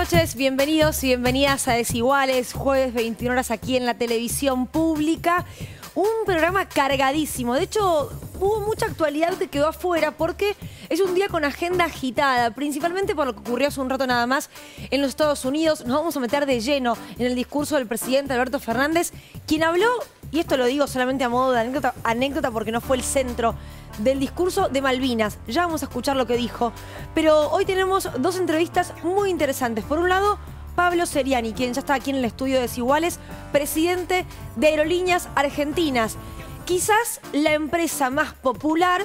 noches, bienvenidos y bienvenidas a Desiguales, jueves 21 horas aquí en la televisión pública. Un programa cargadísimo, de hecho hubo mucha actualidad que quedó afuera porque es un día con agenda agitada, principalmente por lo que ocurrió hace un rato nada más en los Estados Unidos. Nos vamos a meter de lleno en el discurso del presidente Alberto Fernández, quien habló, y esto lo digo solamente a modo de anécdota porque no fue el centro del discurso, de Malvinas. Ya vamos a escuchar lo que dijo, pero hoy tenemos dos entrevistas muy interesantes. Por un lado, Pablo Seriani, quien ya está aquí en el estudio de Desiguales, presidente de Aerolíneas Argentinas. Quizás la empresa más popular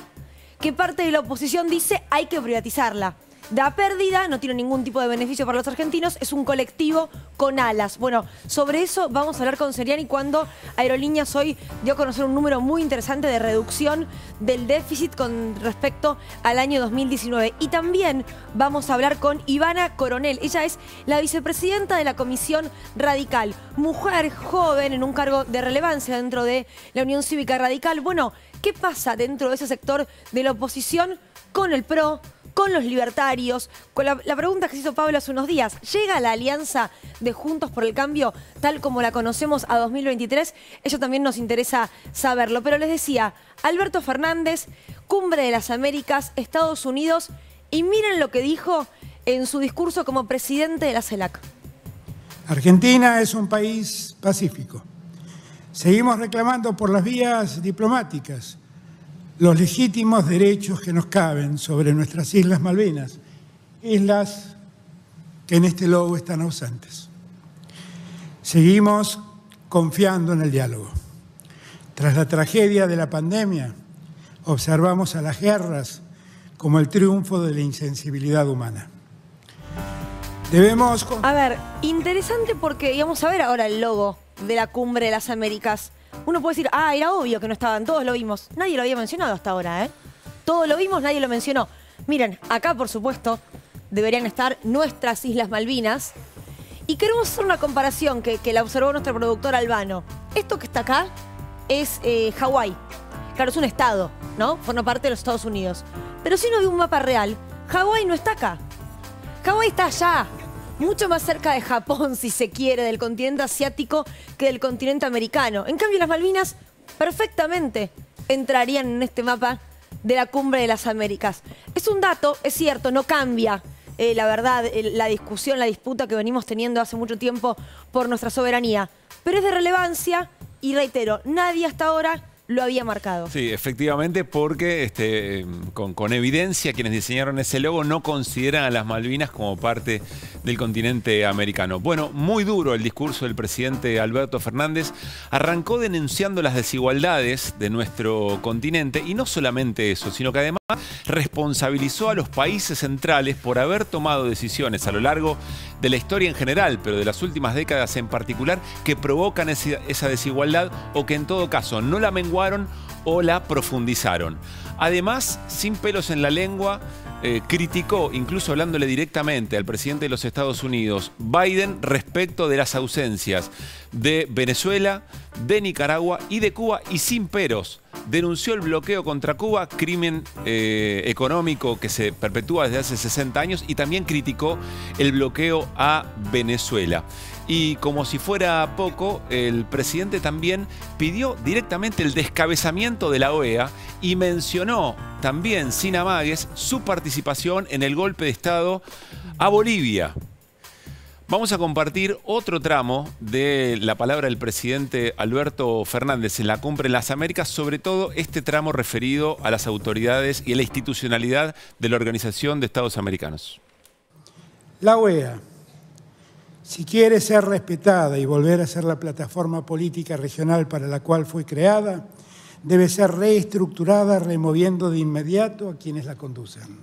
que parte de la oposición dice hay que privatizarla. Da pérdida, no tiene ningún tipo de beneficio para los argentinos, es un colectivo con alas. Bueno, sobre eso vamos a hablar con Seriani cuando Aerolíneas hoy dio a conocer un número muy interesante de reducción del déficit con respecto al año 2019. Y también vamos a hablar con Ivana Coronel. Ella es la vicepresidenta de la Comisión Radical, mujer joven en un cargo de relevancia dentro de la Unión Cívica Radical. Bueno, ¿qué pasa dentro de ese sector de la oposición con el PRO, con los libertarios? Con la pregunta que se hizo Pablo hace unos días, ¿llega la alianza de Juntos por el Cambio tal como la conocemos a 2023? Eso también nos interesa saberlo. Pero les decía, Alberto Fernández, Cumbre de las Américas, Estados Unidos, y miren lo que dijo en su discurso como presidente de la CELAC. Argentina es un país pacífico. Seguimos reclamando por las vías diplomáticas los legítimos derechos que nos caben sobre nuestras Islas Malvinas, islas que en este logo están ausentes. Seguimos confiando en el diálogo. Tras la tragedia de la pandemia, observamos a las guerras como el triunfo de la insensibilidad humana. Debemos... A ver, interesante porque íbamos a ver ahora el logo de la Cumbre de las Américas. Uno puede decir, ah, era obvio que no estaban, todos lo vimos. Nadie lo había mencionado hasta ahora, ¿eh? Todos lo vimos, nadie lo mencionó. Miren, acá, por supuesto, deberían estar nuestras Islas Malvinas. Y queremos hacer una comparación que la observó nuestro productor Albano. Esto que está acá es Hawái. Claro, es un estado, ¿no? Forma parte de los Estados Unidos. Pero si uno ve un mapa real, Hawái no está acá. Hawái está allá. Mucho más cerca de Japón, si se quiere, del continente asiático que del continente americano. En cambio, las Malvinas perfectamente entrarían en este mapa de la Cumbre de las Américas. Es un dato, es cierto, no cambia, la verdad, la discusión, la disputa que venimos teniendo hace mucho tiempo por nuestra soberanía. Pero es de relevancia y, reitero, nadie hasta ahora lo había marcado. Sí, efectivamente, porque con evidencia quienes diseñaron ese logo no consideran a las Malvinas como parte del continente americano. Bueno, muy duro el discurso del presidente Alberto Fernández. Arrancó denunciando las desigualdades de nuestro continente y no solamente eso, sino que además responsabilizó a los países centrales por haber tomado decisiones a lo largo de la historia en general, pero de las últimas décadas en particular, que provocan esa desigualdad o que en todo caso no la menguaron o la profundizaron. Además, sin pelos en la lengua, criticó, incluso hablándole directamente al presidente de los Estados Unidos, Biden, respecto de las ausencias de Venezuela, de Nicaragua y de Cuba, y sin peros. Denunció el bloqueo contra Cuba, crimen económico que se perpetúa desde hace 60 años, y también criticó el bloqueo a Venezuela. Y como si fuera poco, el presidente también pidió directamente el descabezamiento de la OEA y mencionó también, sin amagues, su participación en el golpe de Estado a Bolivia. Vamos a compartir otro tramo de la palabra del presidente Alberto Fernández en la Cumbre de las Américas, sobre todo este tramo referido a las autoridades y a la institucionalidad de la Organización de Estados Americanos. La OEA, si quiere ser respetada y volver a ser la plataforma política regional para la cual fue creada, debe ser reestructurada removiendo de inmediato a quienes la conducen.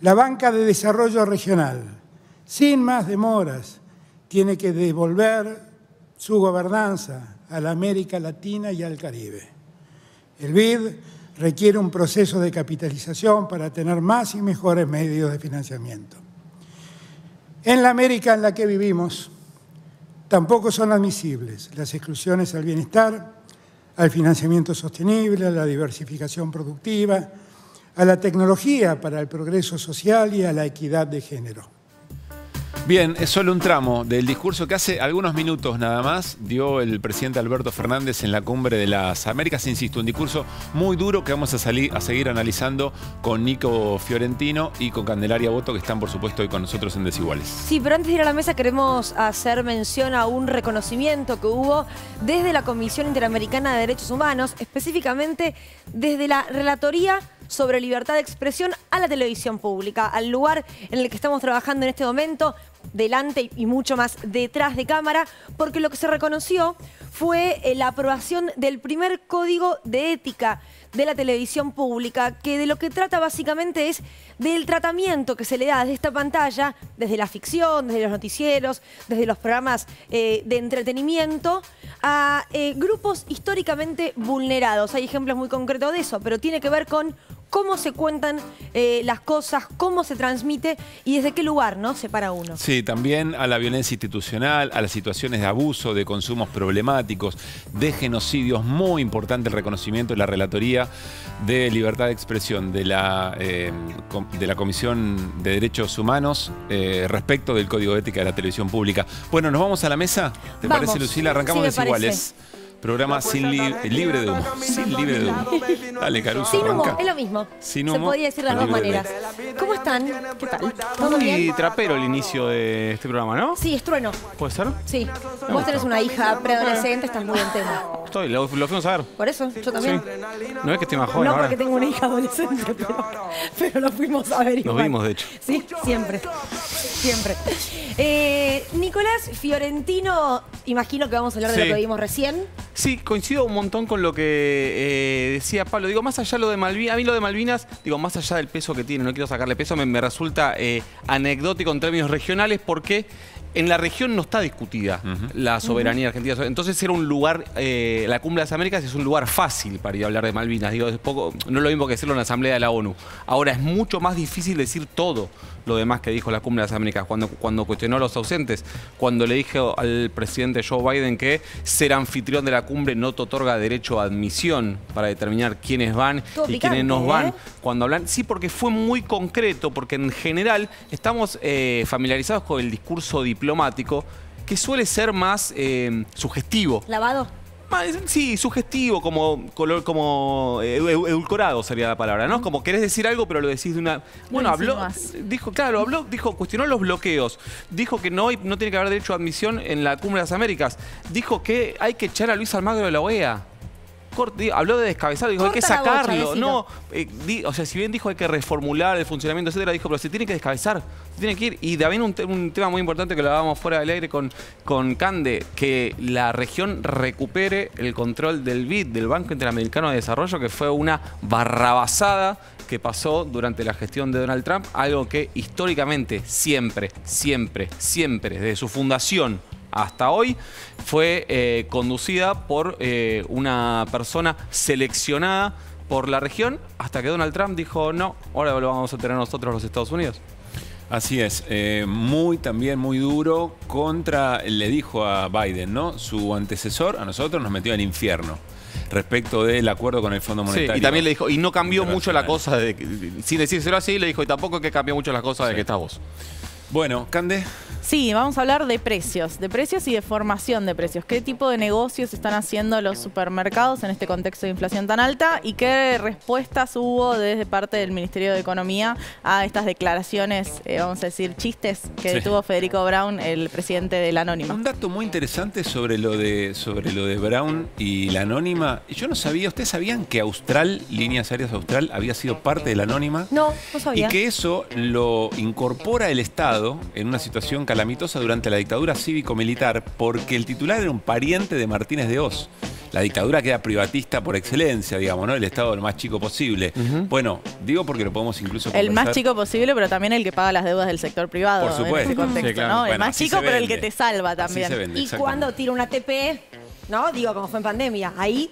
La banca de desarrollo regional, sin más demoras, tiene que devolver su gobernanza a la América Latina y al Caribe. El BID requiere un proceso de capitalización para tener más y mejores medios de financiamiento. En la América en la que vivimos, tampoco son admisibles las exclusiones al bienestar, al financiamiento sostenible, a la diversificación productiva, a la tecnología para el progreso social y a la equidad de género. Bien, es solo un tramo del discurso que hace algunos minutos nada más dio el presidente Alberto Fernández en la Cumbre de las Américas. Insisto, un discurso muy duro que vamos a seguir analizando con Nico Fiorentino y con Candelaria Boto, que están, por supuesto, hoy con nosotros en Desiguales. Sí, pero antes de ir a la mesa queremos hacer mención a un reconocimiento que hubo desde la Comisión Interamericana de Derechos Humanos, específicamente desde la Relatoría sobre Libertad de Expresión a la televisión pública, al lugar en el que estamos trabajando en este momento, delante y mucho más detrás de cámara, porque lo que se reconoció fue la aprobación del primer código de ética de la televisión pública, que de lo que trata básicamente es del tratamiento que se le da desde esta pantalla, desde la ficción, desde los noticieros, desde los programas de entretenimiento, a grupos históricamente vulnerados. Hay ejemplos muy concretos de eso, pero tiene que ver con cómo se cuentan las cosas, cómo se transmite y desde qué lugar, ¿no?, se para uno. Sí, también a la violencia institucional, a las situaciones de abuso, de consumos problemáticos, de genocidios. Muy importante el reconocimiento de la Relatoría de Libertad de Expresión de la Comisión de Derechos Humanos respecto del Código de Ética de la Televisión Pública. Bueno, ¿nos vamos a la mesa? ¿Te parece, Lucila? Arrancamos Desiguales. Programa libre de humo. Sin libre de humo. Dale, Caruso, sin humo, arranca. es lo mismo. Sin humo, se podría decir de las dos maneras. ¿Cómo están? ¿Qué tal? ¿Todo Muy bien? trapero el inicio de este programa, ¿no? Sí, es trueno. ¿Puede ser? Sí. Vos tenés una hija preadolescente, estás muy en tema. Estoy, lo fuimos a ver. Por eso, yo también. No es que estoy más joven No ahora. porque tengo una hija adolescente, pero lo fuimos a ver igual. Nos vimos, de hecho. Sí, siempre. Siempre. Nicolás Fiorentino, imagino que vamos a hablar de lo que vimos recién. Sí, coincido un montón con lo que decía Pablo. Digo, más allá de lo de Malvinas, a mí lo de Malvinas, digo, más allá del peso que tiene, no quiero sacarle peso, me resulta anecdótico en términos regionales porque en la región no está discutida la soberanía argentina. Entonces era un lugar, la Cumbre de las Américas es un lugar fácil para ir a hablar de Malvinas. Digo, no es lo mismo que decirlo en la Asamblea de la ONU. Ahora es mucho más difícil decir todo lo demás que dijo la Cumbre de las Américas cuando cuestionó a los ausentes, cuando le dije al presidente Joe Biden que ser anfitrión de la cumbre no te otorga derecho a admisión para determinar quiénes van y quiénes no van. Cuando hablan, sí, porque fue muy concreto, porque en general estamos familiarizados con el discurso diplomático, que suele ser más sugestivo. ¿Lavado? Sí, sugestivo, como edulcorado sería la palabra, ¿no? Como querés decir algo, pero lo decís de una... Bueno, cuestionó los bloqueos, dijo que no tiene que haber derecho a admisión en la Cumbre de las Américas, dijo que hay que echar a Luis Almagro de la OEA. Habló de descabezado, dijo hay que sacarlo. No, o sea, si bien dijo hay que reformular el funcionamiento, etcétera, dijo, pero se tiene que descabezar, se tiene que ir. Y también un tema muy importante que lo hablábamos fuera del aire con Cande, que la región recupere el control del BID, del Banco Interamericano de Desarrollo, que fue una barrabasada que pasó durante la gestión de Donald Trump, algo que históricamente siempre, desde su fundación hasta hoy, fue conducida por una persona seleccionada por la región, hasta que Donald Trump dijo, no, ahora lo vamos a tener nosotros los Estados Unidos. Así es, también muy duro le dijo a Biden, ¿no? Su antecesor, a nosotros nos metió al infierno respecto del acuerdo con el Fondo Monetario. Sí, y también le dijo, y no cambió mucho la cosa, sin decírselo así, le dijo, y tampoco es que cambió mucho las cosas de que estás vos. Bueno, Cande. Sí, vamos a hablar de precios y de formación de precios. ¿Qué tipo de negocios están haciendo los supermercados en este contexto de inflación tan alta? ¿Y qué respuestas hubo desde parte del Ministerio de Economía a estas declaraciones, vamos a decir, chistes que tuvo Federico Braun, el presidente de la Anónima? Un dato muy interesante sobre lo de Braun y la Anónima. Yo no sabía, ¿ustedes sabían que Austral, Líneas Aéreas Austral, había sido parte de la Anónima? No sabía. Y que eso lo incorpora el Estado en una situación calamitosa durante la dictadura cívico-militar, porque el titular era un pariente de Martínez de Hoz. La dictadura que era privatista por excelencia, digamos, ¿no? El Estado lo más chico posible. Bueno, digo porque lo podemos incluso conversar. El más chico posible, pero también el que paga las deudas del sector privado. Por supuesto. En este contexto, Sí, claro. ¿no? Bueno, el más chico, pero el que te salva también. Así se vende, y cuando tira una TP, ¿no? Digo, como fue en pandemia, ahí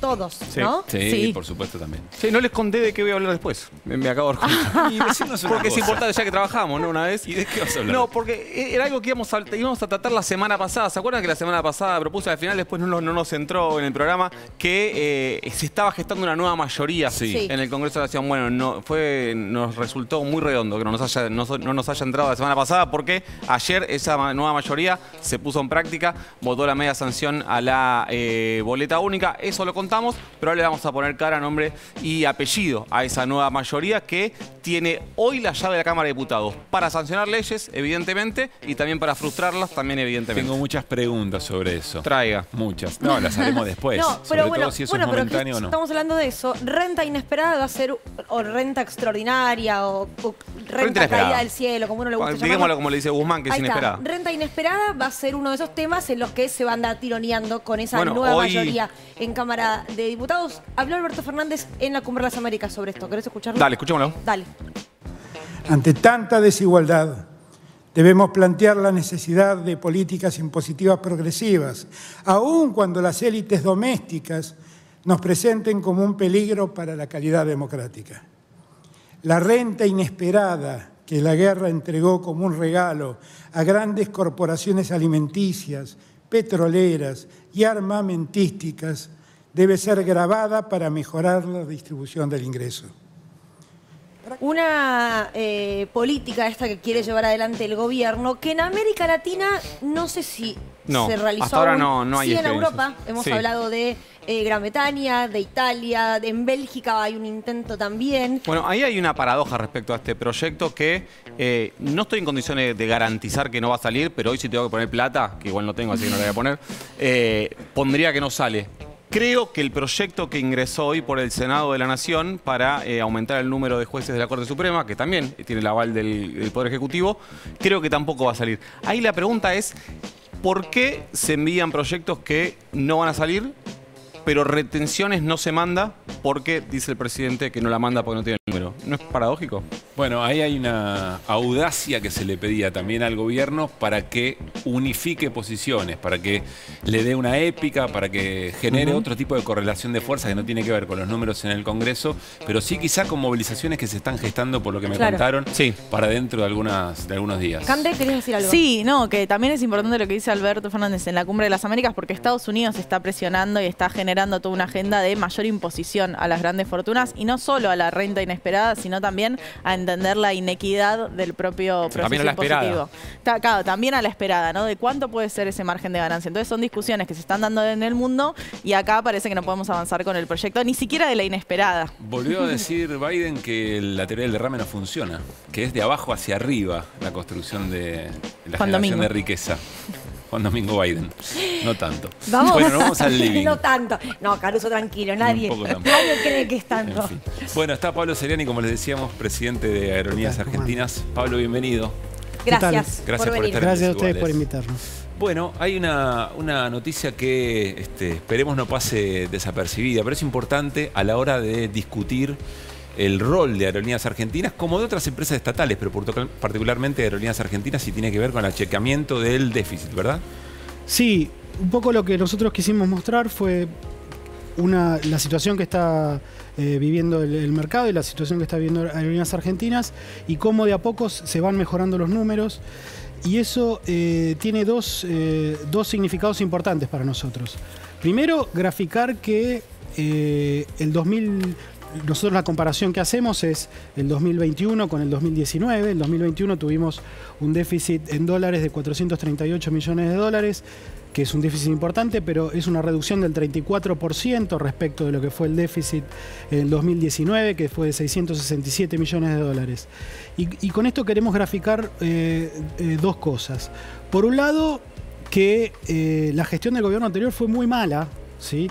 todos, Sí. ¿no? Sí, Sí. por supuesto también. Sí, no les conté de qué voy a hablar después. Me acabo de dar Y decirnos una porque es cosa. importante ya que trabajamos, ¿no? Una vez. ¿Y de qué vas a hablar? No, porque era algo que íbamos a tratar la semana pasada. ¿Se acuerdan que la semana pasada propuse al final, después no nos entró en el programa, que se estaba gestando una nueva mayoría Sí. en el Congreso de la Nación? Bueno, nos resultó muy redondo que no nos haya entrado la semana pasada, porque ayer esa nueva mayoría se puso en práctica, votó la media sanción a la boleta única. Eso lo contamos, pero ahora le vamos a poner cara, nombre y apellido a esa nueva mayoría que tiene hoy la llave de la Cámara de Diputados para sancionar leyes, evidentemente, y también para frustrarlas, también evidentemente. Tengo muchas preguntas sobre eso. Traiga. Muchas. No, las haremos después. No, Sobre pero todo bueno, si eso bueno, es pero momentáneo o no. estamos hablando de eso. Renta inesperada va a ser, o renta extraordinaria, o renta inesperada. caída del cielo, como uno le gusta Digámoslo llamarlo. como le dice Guzmán, que es Ahí está. inesperada. Renta inesperada va a ser uno de esos temas en los que se va a andar tironeando con esa Bueno, nueva hoy- mayoría en Cámara de Diputados. Habló Alberto Fernández en la Cumbre de las Américas sobre esto. ¿Querés escucharlo? Dale, escuchémoslo. Dale. Ante tanta desigualdad, debemos plantear la necesidad de políticas impositivas progresivas, aun cuando las élites domésticas nos presenten como un peligro para la calidad democrática. La renta inesperada que la guerra entregó como un regalo a grandes corporaciones alimenticias, petroleras y armamentísticas debe ser gravada para mejorar la distribución del ingreso. Una política esta que quiere llevar adelante el gobierno, que en América Latina no sé si No, se realizó hasta ahora aún. no hay Sí, en experiencias. Europa hemos Sí. hablado de Gran Bretaña, de Italia, en Bélgica hay un intento también. Bueno, ahí hay una paradoja respecto a este proyecto que no estoy en condiciones de garantizar que no va a salir, pero hoy sí tengo que poner plata, que igual no tengo, así que no la voy a poner, pondría que no sale. Creo que el proyecto que ingresó hoy por el Senado de la Nación para aumentar el número de jueces de la Corte Suprema, que también tiene el aval del Poder Ejecutivo, creo que tampoco va a salir. Ahí la pregunta es, ¿por qué se envían proyectos que no van a salir, pero retenciones no se manda porque dice el presidente que no la manda porque no tiene el número? ¿No es paradójico? Bueno, ahí hay una audacia que se le pedía también al gobierno para que unifique posiciones, para que le dé una épica, para que genere otro tipo de correlación de fuerza que no tiene que ver con los números en el Congreso, pero sí quizá con movilizaciones que se están gestando, por lo que me Claro. contaron, Sí. para dentro de algunos días. Cande, ¿querías decir algo? Sí, no, que también es importante lo que dice Alberto Fernández en la Cumbre de las Américas, porque Estados Unidos está presionando y está generando toda una agenda de mayor imposición a las grandes fortunas, y no solo a la renta inesperada, sino también a entender la inequidad del propio proceso También a la esperada. impositivo. Claro, también a la esperada, ¿no? De cuánto puede ser ese margen de ganancia. Entonces son discusiones que se están dando en el mundo, y acá parece que no podemos avanzar con el proyecto, ni siquiera de la inesperada. Volvió a decir Biden que la teoría del derrame no funciona, que es de abajo hacia arriba la construcción de la Juan generación Domingo. de riqueza. Juan Domingo Biden. No tanto. Vamos. Bueno, nos vamos al living. No tanto. No, Caruso, tranquilo. Nadie, Un poco tampoco. nadie cree que es tanto. En fin. Bueno, está Pablo Seriani, como les decíamos, presidente de Aerolíneas ¿Qué tal? ¿Cómo Argentinas. Pablo, bienvenido. Gracias, Gracias por venir. estar. Gracias a ustedes Iguales. por invitarnos. Bueno, hay una noticia que esperemos no pase desapercibida, pero es importante a la hora de discutir el rol de Aerolíneas Argentinas, como de otras empresas estatales, pero particularmente de Aerolíneas Argentinas, y tiene que ver con el achicamiento del déficit, ¿verdad? Sí, un poco lo que nosotros quisimos mostrar fue la situación que está viviendo el mercado y la situación que está viviendo Aerolíneas Argentinas, y cómo de a poco se van mejorando los números. Y eso tiene dos significados importantes para nosotros. Primero, graficar que nosotros la comparación que hacemos es el 2021 con el 2019. El 2021 tuvimos un déficit en dólares de 438 millones de dólares, que es un déficit importante, pero es una reducción del 34% respecto de lo que fue el déficit en el 2019, que fue de 667 millones de dólares. Y con esto queremos graficar dos cosas. Por un lado, que la gestión del gobierno anterior fue muy mala, ¿sí?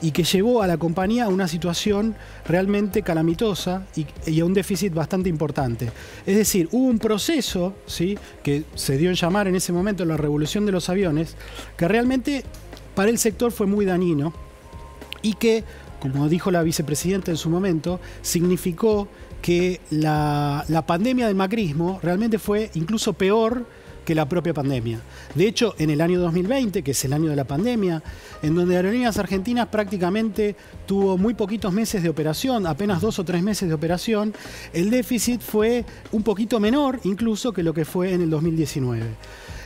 Y que llevó a la compañía a una situación realmente calamitosa y a un déficit bastante importante. Es decir, hubo un proceso, ¿sí?, que se dio en llamar en ese momento la revolución de los aviones, que realmente para el sector fue muy dañino, y que, como dijo la vicepresidenta en su momento, significó que la pandemia del macrismo realmente fue incluso peor que la propia pandemia. De hecho, en el año 2020, que es el año de la pandemia, en donde Aerolíneas Argentinas prácticamente tuvo muy poquitos meses de operación, apenas 2 o 3 meses de operación, el déficit fue un poquito menor incluso que lo que fue en el 2019.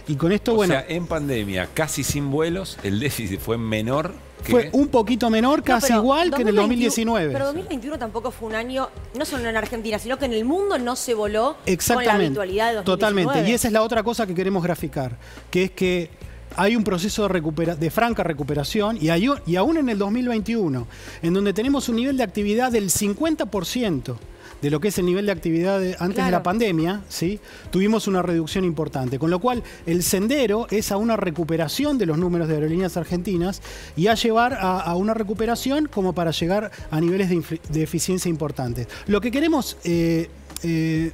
Y con esto, O sea, en pandemia, casi sin vuelos, el déficit fue menor que... Fue un poquito menor, casi pero igual que en el 2021 2019. Pero 2021 tampoco fue un año, no solo en Argentina, sino que en el mundo no se voló Exactamente, con la habitualidad de 2019. totalmente. Y esa es la otra cosa que queremos graficar, que es que hay un proceso de franca recuperación y aún en el 2021, en donde tenemos un nivel de actividad del 50%, de lo que es el nivel de actividad antes de la pandemia, ¿sí? Tuvimos una reducción importante. Con lo cual, el sendero es a una recuperación de los números de Aerolíneas Argentinas y a llevar a una recuperación como para llegar a niveles de eficiencia importantes. Lo que queremos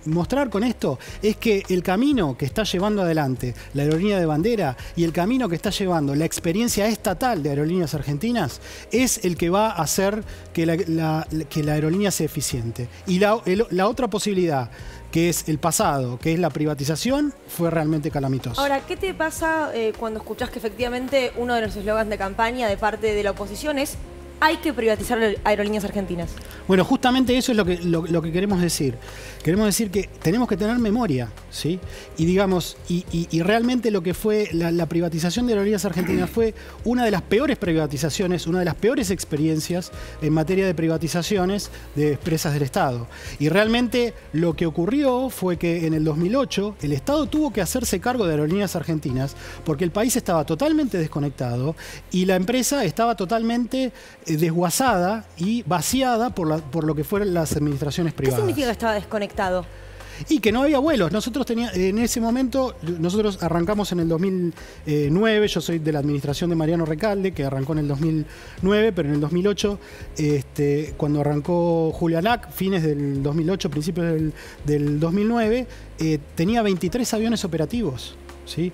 mostrar con esto es que el camino que está llevando adelante la aerolínea de bandera y el camino que está llevando la experiencia estatal de Aerolíneas Argentinas es el que va a hacer que la aerolínea sea eficiente. Y la otra posibilidad, que es el pasado, que es la privatización, fue realmente calamitoso. Ahora, ¿qué te pasa cuando escuchás que efectivamente uno de los eslogans de campaña de parte de la oposición es hay que privatizar Aerolíneas Argentinas? Bueno, justamente eso es lo que queremos decir. Queremos decir que tenemos que tener memoria, ¿sí? Y digamos, y realmente lo que fue la privatización de Aerolíneas Argentinas fue una de las peores privatizaciones, una de las peores experiencias en materia de privatizaciones de empresas del Estado. Y realmente lo que ocurrió fue que en el 2008 el Estado tuvo que hacerse cargo de Aerolíneas Argentinas porque el país estaba totalmente desconectado y la empresa estaba totalmente desguazada y vaciada por lo que fueron las administraciones privadas. ¿Qué significa que estaba desconectado? Y que no había vuelos. Nosotros en ese momento, nosotros arrancamos en el 2009, yo soy de la administración de Mariano Recalde, que arrancó en el 2009, pero en el 2008, cuando arrancó Julia Lac, fines del 2008, principios del 2009, tenía 23 aviones operativos, ¿sí?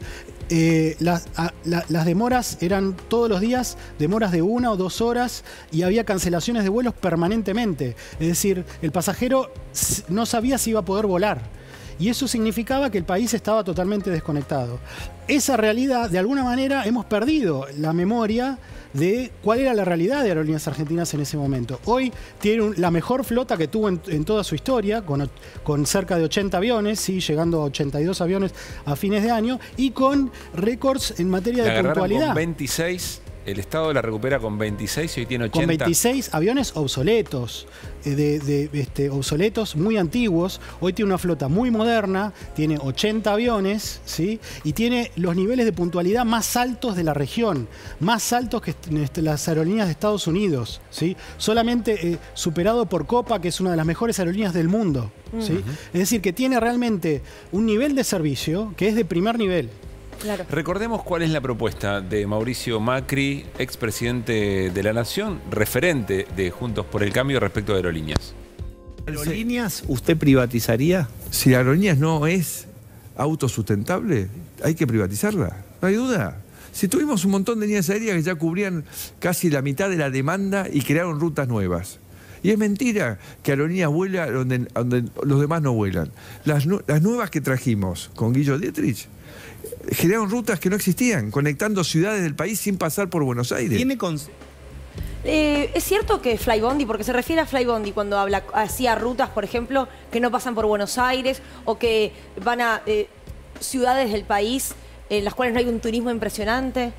Las demoras eran todos los días demoras de 1 o 2 horas y había cancelaciones de vuelos permanentemente. Es decir, el pasajero no sabía si iba a poder volar. Y eso significaba que el país estaba totalmente desconectado. Esa realidad, de alguna manera, hemos perdido la memoria de cuál era la realidad de Aerolíneas Argentinas en ese momento. Hoy tiene la mejor flota que tuvo en toda su historia, con cerca de 80 aviones, ¿sí? Llegando a 82 aviones a fines de año, y con récords en materia de puntualidad. Con 26, el Estado la recupera con 26 y hoy tiene 80. Con 26 aviones obsoletos, obsoletos, muy antiguos. Hoy tiene una flota muy moderna, tiene 80 aviones, ¿sí? Y tiene los niveles de puntualidad más altos de la región, más altos que las aerolíneas de Estados Unidos, ¿sí? Solamente superado por Copa, que es una de las mejores aerolíneas del mundo, ¿sí? Es decir, que tiene realmente un nivel de servicio que es de primer nivel. Claro. Recordemos cuál es la propuesta de Mauricio Macri, expresidente de la Nación, referente de Juntos por el Cambio respecto a aerolíneas. ¿Aerolíneas usted privatizaría? Si Aerolíneas no es autosustentable, hay que privatizarla, no hay duda. Si tuvimos un montón de líneas aéreas que ya cubrían casi la mitad de la demanda y crearon rutas nuevas. Y es mentira que Aerolíneas vuela donde los demás no vuelan. Las nuevas que trajimos con Guillo Dietrich generaron rutas que no existían, conectando ciudades del país sin pasar por Buenos Aires. ¿Es cierto que Flybondi, porque se refiere a Flybondi cuando hacía rutas, por ejemplo, que no pasan por Buenos Aires o que van a ciudades del país en las cuales no hay un turismo impresionante?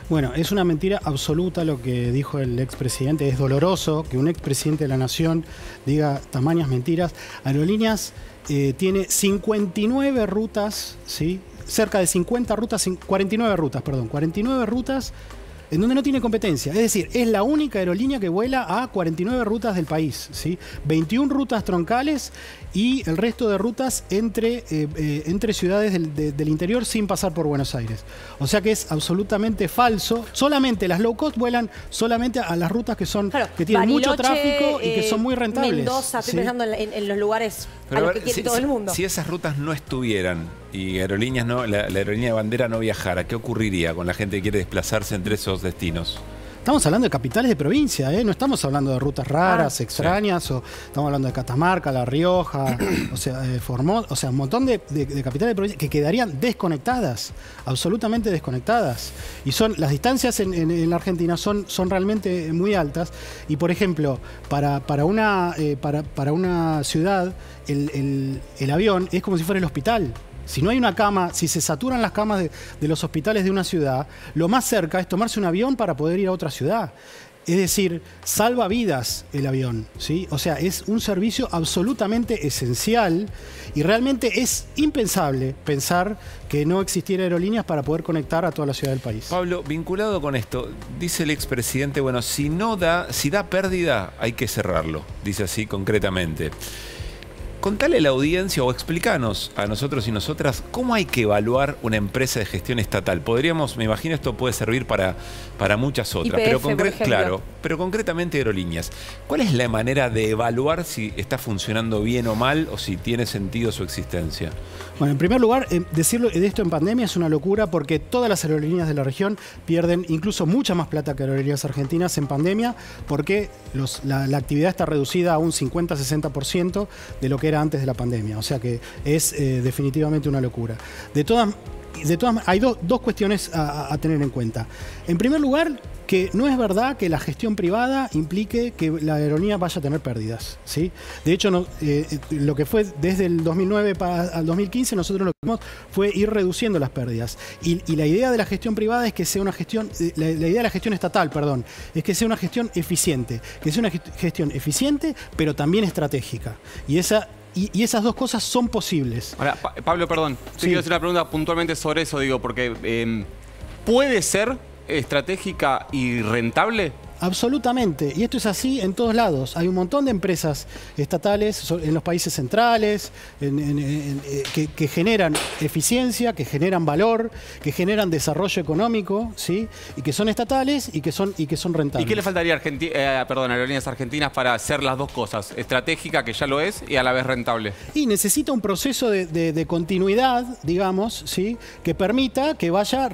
Bueno, es una mentira absoluta lo que dijo el expresidente. Es doloroso que un expresidente de la Nación diga tamañas mentiras. Aerolíneas tiene 59 rutas, ¿sí? Cerca de 50 rutas, 49 rutas en donde no tiene competencia. Es decir, es la única aerolínea que vuela a 49 rutas del país, ¿sí? 21 rutas troncales y el resto de rutas entre ciudades del interior sin pasar por Buenos Aires. O sea que es absolutamente falso. Solamente las low cost vuelan solamente a las rutas que tienen mucho tráfico y que son muy rentables. Mendoza, estoy pensando en los lugares a los que quiere todo el mundo. Si esas rutas no estuvieran y aerolíneas la aerolínea de bandera no viajara, ¿qué ocurriría con la gente que quiere desplazarse entre esos destinos? Estamos hablando de capitales de provincia, no estamos hablando de rutas raras, extrañas, o estamos hablando de Catamarca, La Rioja, o sea, Formosa, o sea, un montón de capitales de provincia que quedarían desconectadas, absolutamente desconectadas. Y las distancias en la Argentina son realmente muy altas. Y por ejemplo, para una ciudad, el avión es como si fuera el hospital. Si no hay una cama, si se saturan las camas de los hospitales de una ciudad, lo más cerca es tomarse un avión para poder ir a otra ciudad. Es decir, salva vidas el avión, ¿sí? O sea, es un servicio absolutamente esencial y realmente es impensable pensar que no existiera aerolíneas para poder conectar a toda la ciudad del país. Pablo, vinculado con esto, dice el expresidente, bueno, si da pérdida, hay que cerrarlo, dice así concretamente. Contale a la audiencia o explícanos a nosotros y nosotras cómo hay que evaluar una empresa de gestión estatal. Podríamos, me imagino esto puede servir para muchas otras, YPF, pero concretamente aerolíneas. ¿Cuál es la manera de evaluar si está funcionando bien o mal o si tiene sentido su existencia? Bueno, en primer lugar, decirlo de esto en pandemia es una locura porque todas las aerolíneas de la región pierden incluso mucha más plata que aerolíneas argentinas en pandemia porque la actividad está reducida a un 50-60% de lo que era antes de la pandemia. O sea que es definitivamente una locura. De todas hay dos cuestiones a tener en cuenta. En primer lugar, que no es verdad que la gestión privada implique que la aerolínea vaya a tener pérdidas, ¿sí? De hecho, lo que fue desde el 2009 al 2015, nosotros lo que hicimos fue ir reduciendo las pérdidas. Y la idea de la gestión privada es que sea una gestión, la idea de la gestión estatal, perdón, es que sea una gestión eficiente, pero también estratégica. Y esas dos cosas son posibles. Ahora, Pablo, perdón, te quiero hacer una pregunta puntualmente sobre eso, digo, porque ¿puede ser estratégica y rentable? Absolutamente, y esto es así en todos lados. Hay un montón de empresas estatales en los países centrales que generan eficiencia, que generan valor, que generan desarrollo económico, ¿sí? Y que son estatales y que son rentables. ¿Y qué le faltaría a Aerolíneas Argentinas para hacer las dos cosas? Estratégica, que ya lo es, y a la vez rentable. Y necesita un proceso de continuidad, digamos, ¿sí? Que permita que vaya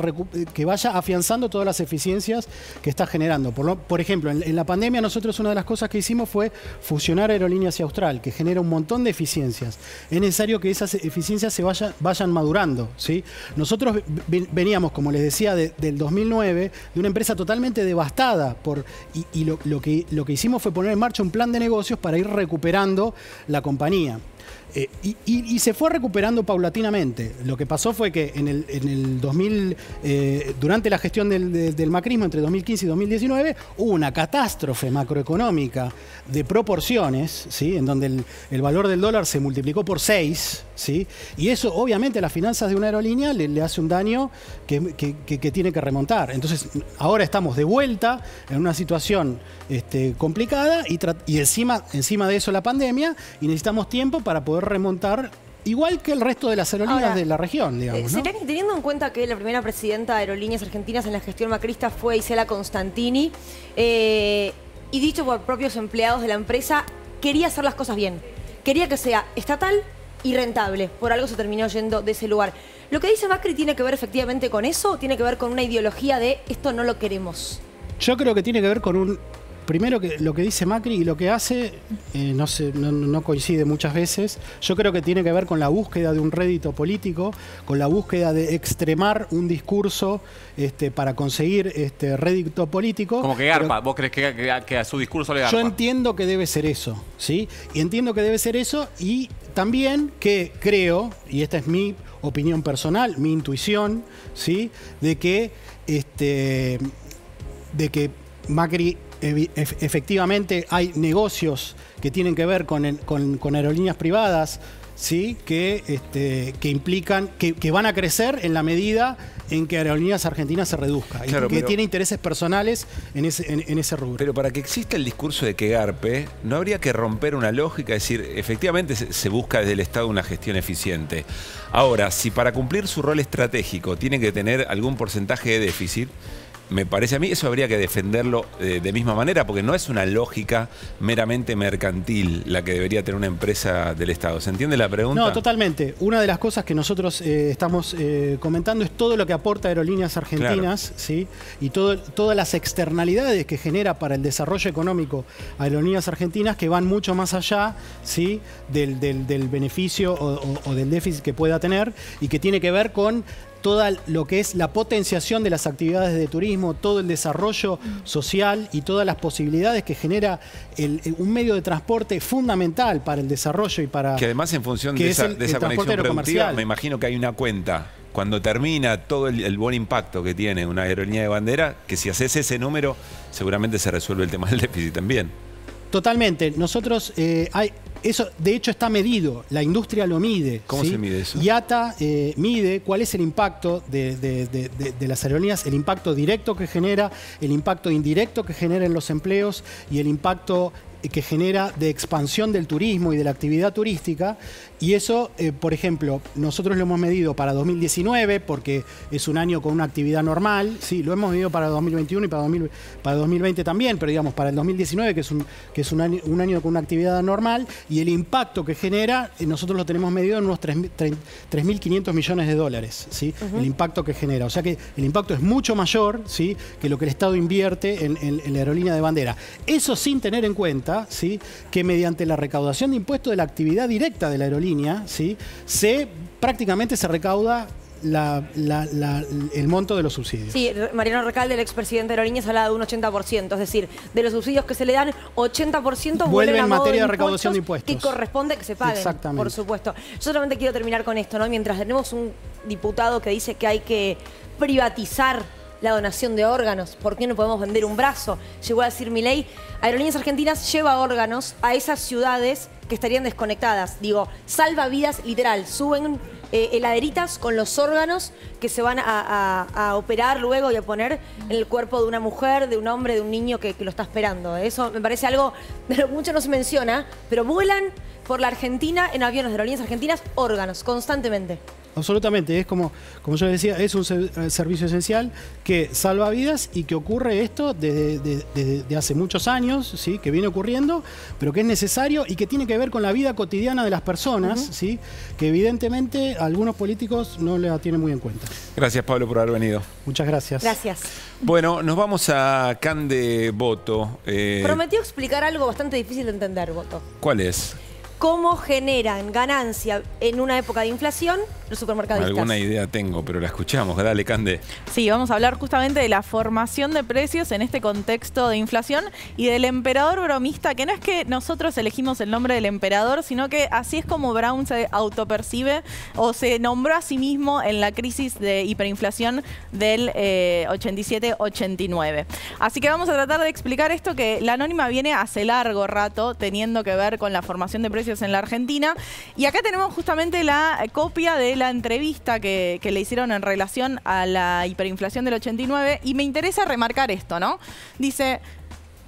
afianzando todas las eficiencias que está generando. Por ejemplo, en la pandemia nosotros una de las cosas que hicimos fue fusionar Aerolíneas y Austral, que genera un montón de eficiencias. Es necesario que esas eficiencias se vayan madurando, ¿sí? Nosotros veníamos, como les decía, del 2009, de una empresa totalmente devastada y lo que hicimos fue poner en marcha un plan de negocios para ir recuperando la compañía. Y se fue recuperando paulatinamente. Lo que pasó fue que en el 2000, durante la gestión del macrismo entre 2015 y 2019, hubo una catástrofe macroeconómica de proporciones, ¿sí? En donde el valor del dólar se multiplicó por 6, ¿sí? Y eso obviamente a las finanzas de una aerolínea le hace un daño que tiene que remontar. Entonces ahora estamos de vuelta en una situación complicada y encima de eso la pandemia, y necesitamos tiempo para poder remontar, igual que el resto de las aerolíneas de la región, digamos, ¿no? Teniendo en cuenta que la primera presidenta de Aerolíneas Argentinas en la gestión macrista fue Isela Constantini, y dicho por propios empleados de la empresa, quería hacer las cosas bien. Quería que sea estatal y rentable. Por algo se terminó yendo de ese lugar. ¿Lo que dice Macri tiene que ver efectivamente con eso o tiene que ver con una ideología de esto no lo queremos? Yo creo que tiene que ver con primero, que lo que dice Macri y lo que hace no coincide muchas veces. Yo creo que tiene que ver con la búsqueda de un rédito político, con la búsqueda de extremar un discurso para conseguir rédito político. Como que garpa. ¿Vos crees que a su discurso le garpa? Yo entiendo que debe ser eso, ¿sí? Y entiendo que debe ser eso, y también que creo, y esta es mi opinión personal, mi intuición, ¿sí? De que Macri efectivamente hay negocios que tienen que ver con aerolíneas privadas, ¿sí? Que implican que van a crecer en la medida en que Aerolíneas Argentinas se reduzca, claro, y que tiene intereses personales en ese rubro. Pero para que exista el discurso de que garpe, ¿no habría que romper una lógica? Es decir, efectivamente se busca desde el Estado una gestión eficiente. Ahora, si para cumplir su rol estratégico tiene que tener algún porcentaje de déficit, me parece a mí, eso habría que defenderlo de misma manera, porque no es una lógica meramente mercantil la que debería tener una empresa del Estado. ¿Se entiende la pregunta? No, totalmente. Una de las cosas que nosotros estamos comentando es todo lo que aporta Aerolíneas Argentinas, claro, ¿sí? Y todas las externalidades que genera para el desarrollo económico Aerolíneas Argentinas, que van mucho más allá, ¿sí?, del beneficio o del déficit que pueda tener, y que tiene que ver con todo lo que es la potenciación de las actividades de turismo, todo el desarrollo social y todas las posibilidades que genera un medio de transporte fundamental para el desarrollo y para... Que además, en función de esa conexión productiva, me imagino que hay una cuenta, cuando termina todo el buen impacto que tiene una aerolínea de bandera, que si haces ese número, seguramente se resuelve el tema del déficit también. Totalmente. Nosotros... eso, de hecho, está medido. La industria lo mide. ¿Cómo se mide eso? IATA mide cuál es el impacto de las aerolíneas, el impacto directo que genera, el impacto indirecto que genera en los empleos y el impacto que genera de expansión del turismo y de la actividad turística. Y eso, por ejemplo, nosotros lo hemos medido para 2019 porque es un año con una actividad normal. Sí, lo hemos medido para 2021 y para 2020 también, pero digamos para el 2019, que es un año con una actividad normal, y el impacto que genera, nosotros lo tenemos medido en unos 3.500 millones de dólares, ¿sí? El impacto que genera. O sea que el impacto es mucho mayor, ¿sí?, que lo que el Estado invierte en la aerolínea de bandera. Eso sin tener en cuenta, ¿sí?, que mediante la recaudación de impuestos de la actividad directa de la aerolínea, ¿sí?, prácticamente se recauda el monto de los subsidios. Sí, Mariano Recalde, el expresidente de Aerolíneas, hablaba de un 80%, es decir, de los subsidios que se le dan, 80% vuelven en a materia de recaudación de impuestos. Que corresponde que se paguen, exactamente, por supuesto. Yo solamente quiero terminar con esto, ¿no? Mientras tenemos un diputado que dice que hay que privatizar la donación de órganos, ¿por qué no podemos vender un brazo? Llegó a decir Milei, Aerolíneas Argentinas lleva órganos a esas ciudades que estarían desconectadas. Digo, salva vidas literal, suben heladeritas con los órganos que se van a operar luego y a poner en el cuerpo de una mujer, de un hombre, de un niño que lo está esperando. Eso me parece algo de lo que mucho no se menciona, pero vuelan por la Argentina en aviones de Aerolíneas Argentinas órganos constantemente. Absolutamente, es como yo decía, es un servicio esencial que salva vidas y que ocurre esto desde hace muchos años, ¿sí?, que viene ocurriendo, pero que es necesario y que tiene que ver con la vida cotidiana de las personas, ¿sí?, que evidentemente algunos políticos no la tienen muy en cuenta. Gracias, Pablo, por haber venido. Muchas gracias. Gracias. Bueno, nos vamos a Cande Boto. Prometió explicar algo bastante difícil de entender, Boto. ¿Cuál es? ¿Cómo generan ganancia en una época de inflación los supermercadistas? Alguna idea tengo, pero la escuchamos. Dale, Cande. Sí, vamos a hablar justamente de la formación de precios en este contexto de inflación y del emperador bromista, que no es que nosotros elegimos el nombre del emperador, sino que así es como Brown se autopercibe o se nombró a sí mismo en la crisis de hiperinflación del 87-89. Así que vamos a tratar de explicar esto, que la Anónima viene hace largo rato teniendo que ver con la formación de precios en la Argentina. Y acá tenemos justamente la copia de la entrevista que le hicieron en relación a la hiperinflación del 89, y me interesa remarcar esto, ¿no? Dice: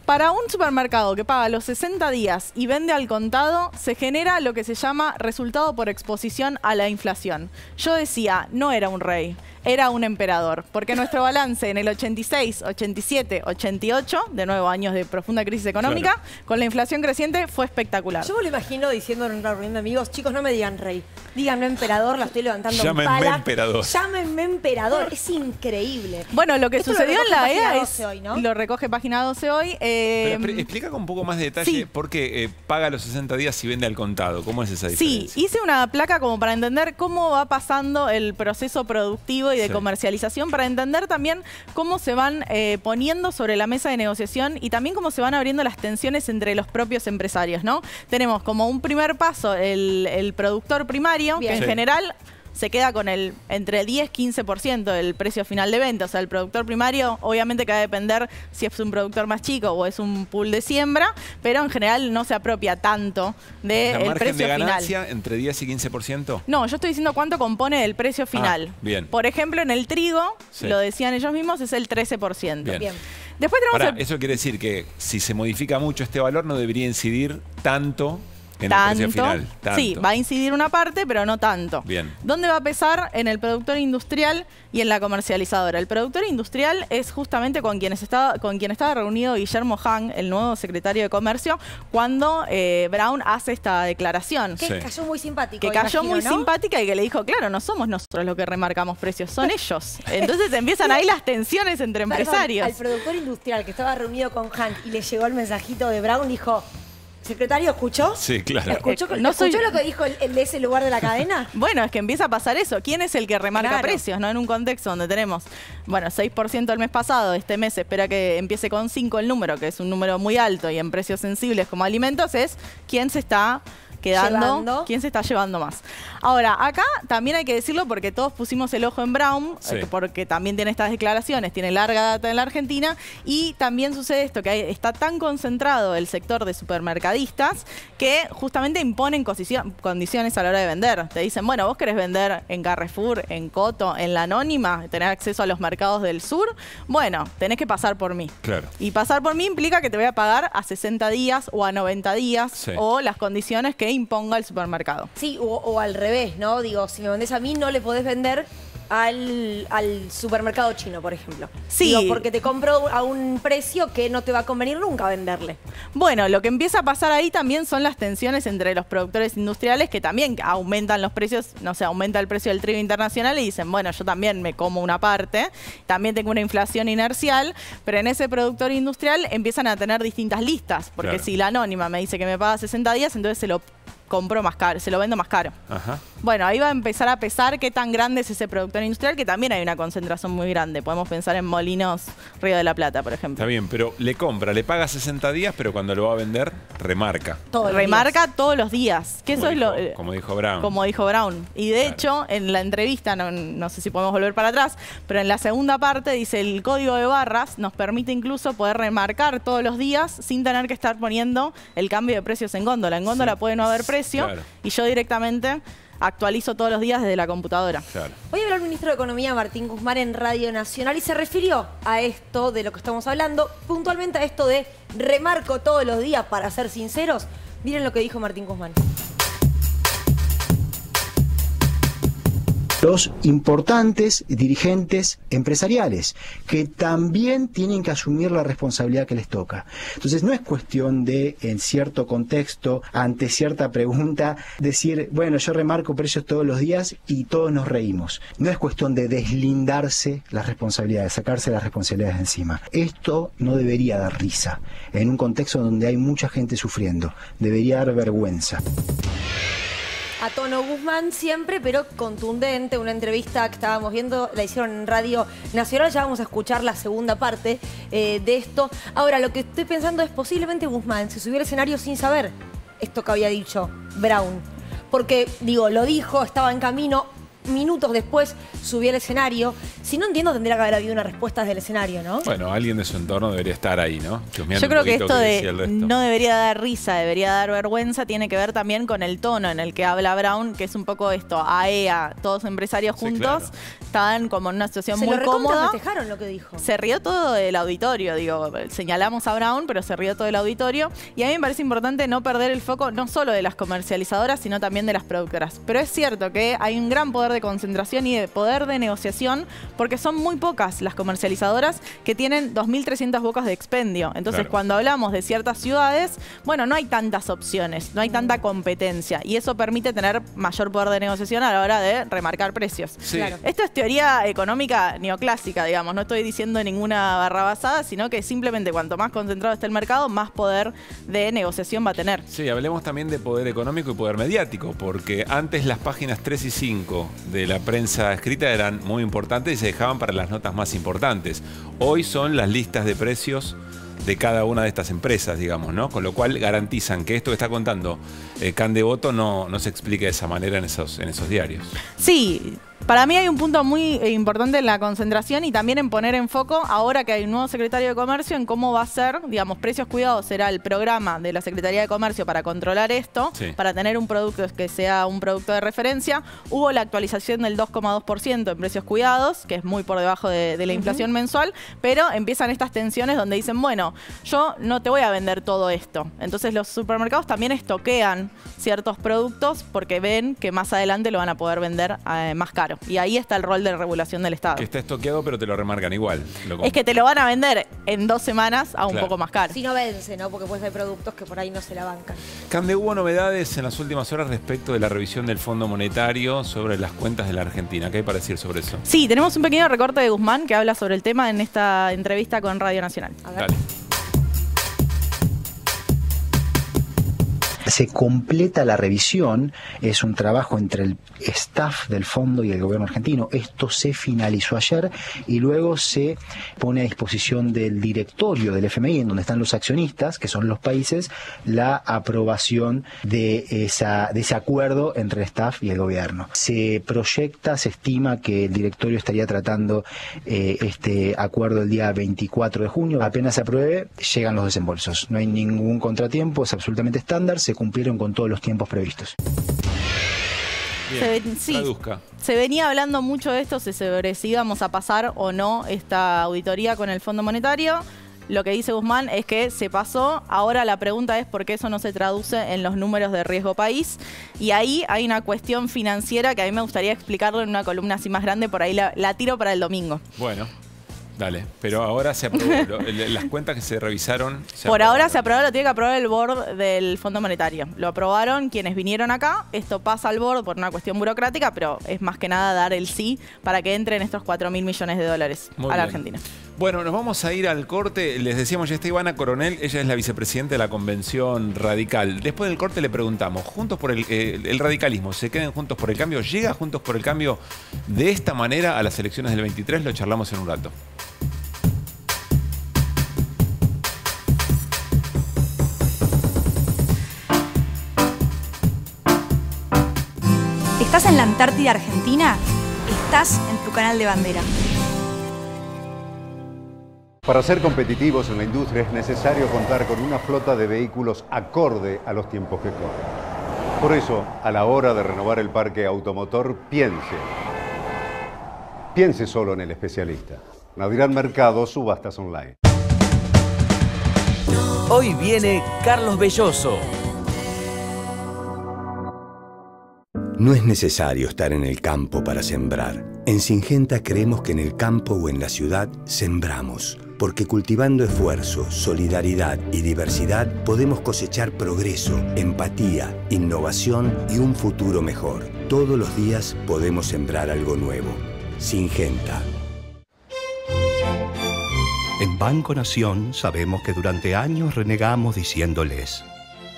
para un supermercado que paga los 60 días y vende al contado, se genera lo que se llama resultado por exposición a la inflación. Yo decía, no era un rey, era un emperador, porque nuestro balance en el 86, 87, 88, de nuevo años de profunda crisis económica, claro, con la inflación creciente, fue espectacular. Yo me lo imagino diciendo en una reunión de amigos, chicos, no me digan rey, díganme emperador, la estoy levantando en pala. Llámenme emperador. Llámenme emperador, es increíble. Bueno, lo que esto sucedió en la EA es, hoy, ¿no? Lo recoge Página 12 hoy. Pero explica con un poco más de detalle, sí, por qué paga los 60 días y vende al contado. ¿Cómo es esa diferencia? Sí, hice una placa como para entender cómo va pasando el proceso productivo y de comercialización, para entender también cómo se van poniendo sobre la mesa de negociación y también cómo se van abriendo las tensiones entre los propios empresarios, ¿no? Tenemos como un primer paso el productor primario, que en general se queda con el entre 10-15% del precio final de venta. O sea, el productor primario obviamente que va a depender si es un productor más chico o es un pool de siembra, pero en general no se apropia tanto del precio de ganancia final. ¿Entre 10 y 15%? No, yo estoy diciendo cuánto compone el precio final. Bien. Por ejemplo, en el trigo, lo decían ellos mismos, es el 13%. Bien. Después tenemos eso quiere decir que si se modifica mucho este valor no debería incidir tanto En el precio final, tanto. Sí, va a incidir una parte, pero no tanto. Bien. ¿Dónde va a pesar? En el productor industrial y en la comercializadora. El productor industrial es justamente con quien estaba reunido Guillermo Hahn, el nuevo secretario de Comercio, cuando Brown hace esta declaración. Que cayó muy simpático. Que cayó imagino, muy ¿no? simpática y que le dijo, claro, no somos nosotros los que remarcamos precios, son ellos. Entonces empiezan ahí las tensiones entre empresarios. Al productor industrial que estaba reunido con Hank y le llegó el mensajito de Brown, dijo... ¿Secretario escuchó? Sí, claro. ¿Escuchó lo que dijo el de ese lugar de la cadena? Bueno, es que empieza a pasar eso. ¿Quién es el que remarca precios? ¿No? En un contexto donde tenemos, bueno, 6% el mes pasado, este mes se espera que empiece con 5 el número, que es un número muy alto, y en precios sensibles como alimentos es quién se está quedando, quién se está llevando más. Ahora, acá también hay que decirlo porque todos pusimos el ojo en Brown, porque también tiene estas declaraciones, tiene larga data en la Argentina, y también sucede esto, que está tan concentrado el sector de supermercadistas que justamente imponen condiciones a la hora de vender. Te dicen, bueno, vos querés vender en Carrefour, en Coto, en La Anónima, tener acceso a los mercados del sur, bueno, tenés que pasar por mí. Claro. Y pasar por mí implica que te voy a pagar a 60 días o a 90 días o las condiciones que imponga el supermercado. Sí, o al revés, ¿no? Digo, si me vendés a mí, no le podés vender al supermercado chino, por ejemplo. Sí. Digo, porque te compro a un precio que no te va a convenir nunca venderle. Bueno, lo que empieza a pasar ahí también son las tensiones entre los productores industriales que también aumentan los precios, no sé, aumenta el precio del trigo internacional y dicen, bueno, yo también me como una parte, también tengo una inflación inercial, pero en ese productor industrial empiezan a tener distintas listas, porque si la Anónima me dice que me paga 60 días, entonces se lo compro más caro, se lo vendo más caro. Ajá. Bueno, ahí va a empezar a pesar qué tan grande es ese productor industrial, que también hay una concentración muy grande. Podemos pensar en Molinos Río de la Plata, por ejemplo. Está bien, pero le paga 60 días, pero cuando lo va a vender, remarca. Remarca todos los días. Que eso es lo, como dijo Brown. Como dijo Brown. Y de hecho, en la entrevista, no sé si podemos volver para atrás, pero en la segunda parte dice, el código de barras nos permite incluso poder remarcar todos los días sin tener que estar poniendo el cambio de precios en góndola. En góndola puede no haber precio y yo directamente actualizo todos los días desde la computadora. Claro. Hoy habló el ministro de Economía, Martín Guzmán, en Radio Nacional y se refirió a esto de lo que estamos hablando, puntualmente a esto de remarco todos los días, para ser sinceros. Miren lo que dijo Martín Guzmán. Los importantes dirigentes empresariales, que también tienen que asumir la responsabilidad que les toca. Entonces no es cuestión de, en cierto contexto, ante cierta pregunta, decir, bueno, yo remarco precios todos los días y todos nos reímos. No es cuestión de deslindarse las responsabilidades, sacarse las responsabilidades de encima. Esto no debería dar risa, en un contexto donde hay mucha gente sufriendo. Debería dar vergüenza. A tono Guzmán siempre, pero contundente. Una entrevista que estábamos viendo, la hicieron en Radio Nacional. Ya vamos a escuchar la segunda parte de esto. Ahora, lo que estoy pensando es posiblemente Guzmán se subió al escenario sin saber esto que había dicho Brown. Porque, digo, lo dijo, estaba en camino. Minutos después subió al escenario. Si no entiendo, tendría que haber habido una respuesta desde el escenario, ¿no? Bueno, alguien de su entorno debería estar ahí, ¿no? Yo creo que esto no debería dar risa, debería dar vergüenza. Tiene que ver también con el tono en el que habla Brown, que es un poco esto, AEA, todos empresarios juntos, estaban como en una situación muy cómoda. Se festejaron lo que dijo. Se rió todo el auditorio, digo, señalamos a Brown, pero se rió todo el auditorio. Y a mí me parece importante no perder el foco, no solo de las comercializadoras, sino también de las productoras. Pero es cierto que hay un gran poder de concentración y de poder de negociación, porque son muy pocas las comercializadoras que tienen 2.300 bocas de expendio. Entonces, cuando hablamos de ciertas ciudades, bueno, no hay tantas opciones, no hay tanta competencia, y eso permite tener mayor poder de negociación a la hora de remarcar precios. Sí. Esto es teoría económica neoclásica, digamos, no estoy diciendo ninguna barrabasada, sino que simplemente cuanto más concentrado esté el mercado, más poder de negociación va a tener. Sí, hablemos también de poder económico y poder mediático, porque antes las páginas 3 y 5 de la prensa escrita eran muy importantes y se dejaban para las notas más importantes. Hoy son las listas de precios de cada una de estas empresas, digamos, ¿no? Con lo cual garantizan que esto que está contando Can Devoto no se explique de esa manera en esos diarios. Sí, Para mí hay un punto muy importante en la concentración y también en poner en foco, ahora que hay un nuevo secretario de Comercio, en cómo va a ser, digamos, Precios Cuidados será el programa de la Secretaría de Comercio para controlar esto, para tener un producto que sea un producto de referencia. Hubo la actualización del 2,2% en Precios Cuidados, que es muy por debajo de la inflación mensual, pero empiezan estas tensiones donde dicen, bueno, yo no te voy a vender todo esto. Entonces los supermercados también estoquean ciertos productos porque ven que más adelante lo van a poder vender más caro. Y ahí está el rol de regulación del Estado. Que está estoqueado, pero te lo remarcan igual. Es que te lo van a vender en 2 semanas a un poco más caro. Si no vence, ¿no? Porque pues hay productos que por ahí no se la bancan. Cande, hubo novedades en las últimas horas respecto de la revisión del Fondo Monetario sobre las cuentas de la Argentina. ¿Qué hay para decir sobre eso? Sí, tenemos un pequeño recorte de Guzmán que habla sobre el tema en esta entrevista con Radio Nacional. A ver. Dale. Se completa la revisión, es un trabajo entre el staff del fondo y el gobierno argentino. Esto se finalizó ayer y luego se pone a disposición del directorio del FMI, en donde están los accionistas, que son los países, la aprobación de ese acuerdo entre el staff y el gobierno. Se proyecta, se estima que el directorio estaría tratando este acuerdo el día 24 de junio. Apenas se apruebe, llegan los desembolsos. No hay ningún contratiempo, es absolutamente estándar, se cumplieron con todos los tiempos previstos. Bien, se venía hablando mucho de esto, sobre si íbamos a pasar o no esta auditoría con el Fondo Monetario. Lo que dice Guzmán es que se pasó. Ahora la pregunta es por qué eso no se traduce en los números de riesgo país. Y ahí hay una cuestión financiera que a mí me gustaría explicarlo en una columna así más grande. Por ahí la tiro para el domingo. Bueno. Dale, pero ahora se aprobó. Las cuentas que se revisaron... Por ahora se aprobó, lo tiene que aprobar el board del Fondo Monetario. Lo aprobaron quienes vinieron acá. Esto pasa al board por una cuestión burocrática, pero es más que nada dar el sí para que entren estos 4.000 millones de dólares a la Argentina. Bueno, nos vamos a ir al corte. Les decíamos, ya está Ivana Coronel, ella es la vicepresidenta de la Convención Radical. Después del corte le preguntamos, Juntos por el radicalismo, ¿se queden Juntos por el Cambio? ¿Llega Juntos por el Cambio de esta manera a las elecciones del 23? Lo charlamos en un rato. ¿Estás en la Antártida Argentina? Estás en tu canal de bandera. Para ser competitivos en la industria es necesario contar con una flota de vehículos acorde a los tiempos que corren. Por eso, a la hora de renovar el parque automotor, piense solo en el especialista. Nadirán Mercado, subastas online. Hoy viene Carlos Belloso. No es necesario estar en el campo para sembrar. En Syngenta creemos que en el campo o en la ciudad sembramos, porque cultivando esfuerzo, solidaridad y diversidad podemos cosechar progreso, empatía, innovación y un futuro mejor. Todos los días podemos sembrar algo nuevo. Syngenta. En Banco Nación sabemos que durante años renegamos diciéndoles: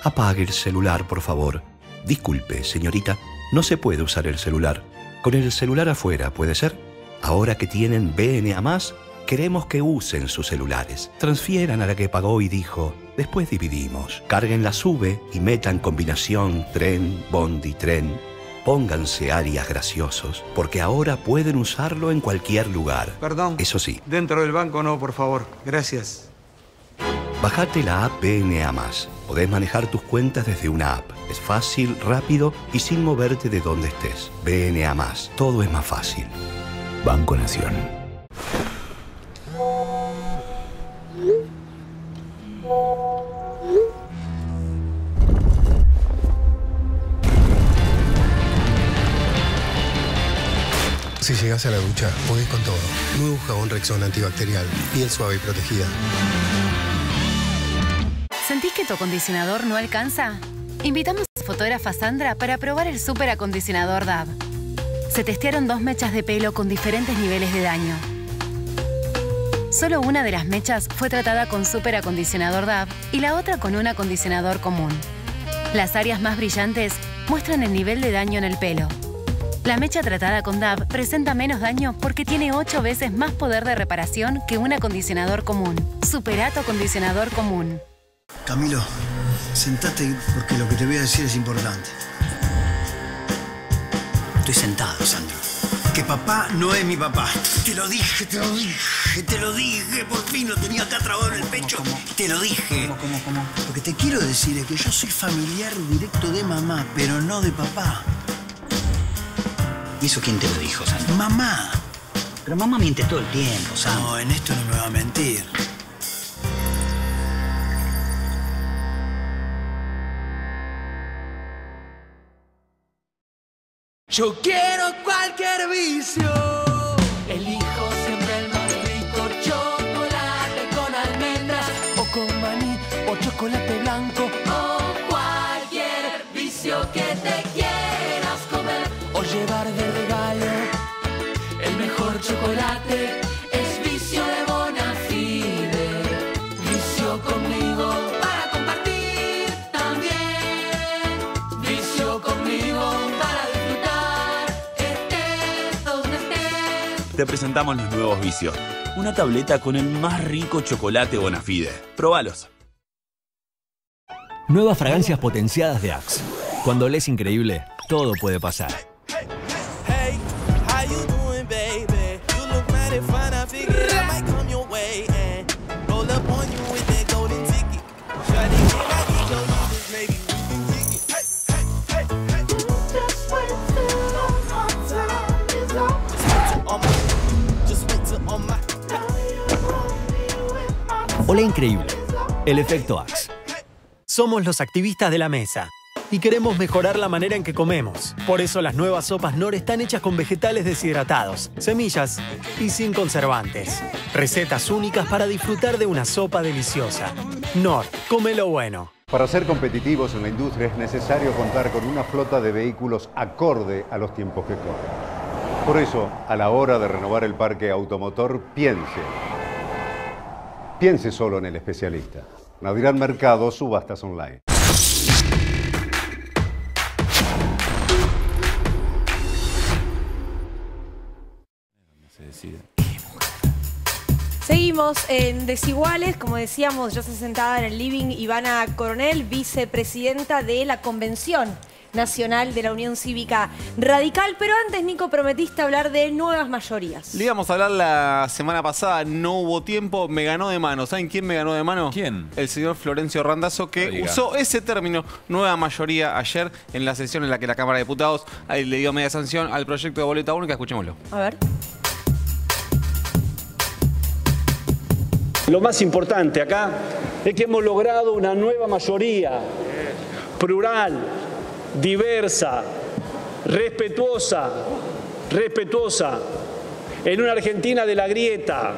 apague el celular, por favor. Disculpe, señorita, no se puede usar el celular. Con el celular afuera, ¿puede ser? Ahora que tienen BNA+, queremos que usen sus celulares. Transfieran a la que pagó y dijo, después dividimos. Carguen la SUBE y metan combinación tren, bondi, tren. Pónganse arias graciosos, porque ahora pueden usarlo en cualquier lugar. Perdón. Eso sí. Dentro del banco no, por favor. Gracias. Bajate la app BNA+. Podés manejar tus cuentas desde una app. Es fácil, rápido y sin moverte de donde estés. BNA+. Todo es más fácil. Banco Nación. Si llegas a la ducha, podés con todo. Nuevo jabón Rexona antibacterial. Piel suave y protegida. ¿Sentís que tu acondicionador no alcanza? Invitamos a fotógrafa Sandra para probar el super acondicionador DAB. Se testearon 2 mechas de pelo con diferentes niveles de daño. Solo una de las mechas fue tratada con super acondicionador DAB y la otra con un acondicionador común. Las áreas más brillantes muestran el nivel de daño en el pelo. La mecha tratada con DAB presenta menos daño porque tiene 8 veces más poder de reparación que un acondicionador común. Superato acondicionador común. Camilo, sentate porque lo que te voy a decir es importante. Estoy sentado, Sandro. que papá no es mi papá. Te lo dije, por fin lo tenía acá trabado en el pecho. Te lo dije. ¿Cómo? Lo que te quiero decir es que yo soy familiar directo de mamá, pero no de papá. ¿Y eso quién te lo dijo, Santo? Mamá. Pero mamá miente todo el tiempo, Santo. No, en esto no me va a mentir. Yo quiero cualquier vicio. Elijo siempre el más rico. Chocolate con almendras o con maní o chocolate blanco. O cualquier vicio que te quieras comer o llevar de regalo. El mejor chocolate es vicio de Bonafide. Vicio conmigo para compartir también. Vicio conmigo para te presentamos los nuevos vicios. Una tableta con el más rico chocolate Bonafide. Probalos. Nuevas fragancias potenciadas de Axe. Cuando lees increíble, todo puede pasar. Hola increíble. El efecto Axe. Somos los activistas de la mesa y queremos mejorar la manera en que comemos. Por eso las nuevas sopas Knorr están hechas con vegetales deshidratados, semillas y sin conservantes. Recetas únicas para disfrutar de una sopa deliciosa. Knorr, come lo bueno. Para ser competitivos en la industria es necesario contar con una flota de vehículos acorde a los tiempos que corren. Por eso, a la hora de renovar el parque automotor, piense solo en el especialista. Nadirán Mercado, subastas online. Seguimos en Desiguales, como decíamos, ya se sentada en el living Ivana Coronel, vicepresidenta de la Convención Nacional de la Unión Cívica Radical. Pero antes, Nico, prometiste hablar de nuevas mayorías. Le íbamos a hablar la semana pasada, no hubo tiempo, me ganó de mano. ¿Saben quién me ganó de mano? ¿Quién? El señor Florencio Randazzo, que usó ese término, nueva mayoría, ayer en la sesión en la que la Cámara de Diputados ahí le dio media sanción al proyecto de boleta única. Escuchémoslo. A ver. Lo más importante acá es que hemos logrado una nueva mayoría plural, diversa, respetuosa, en una Argentina de la grieta,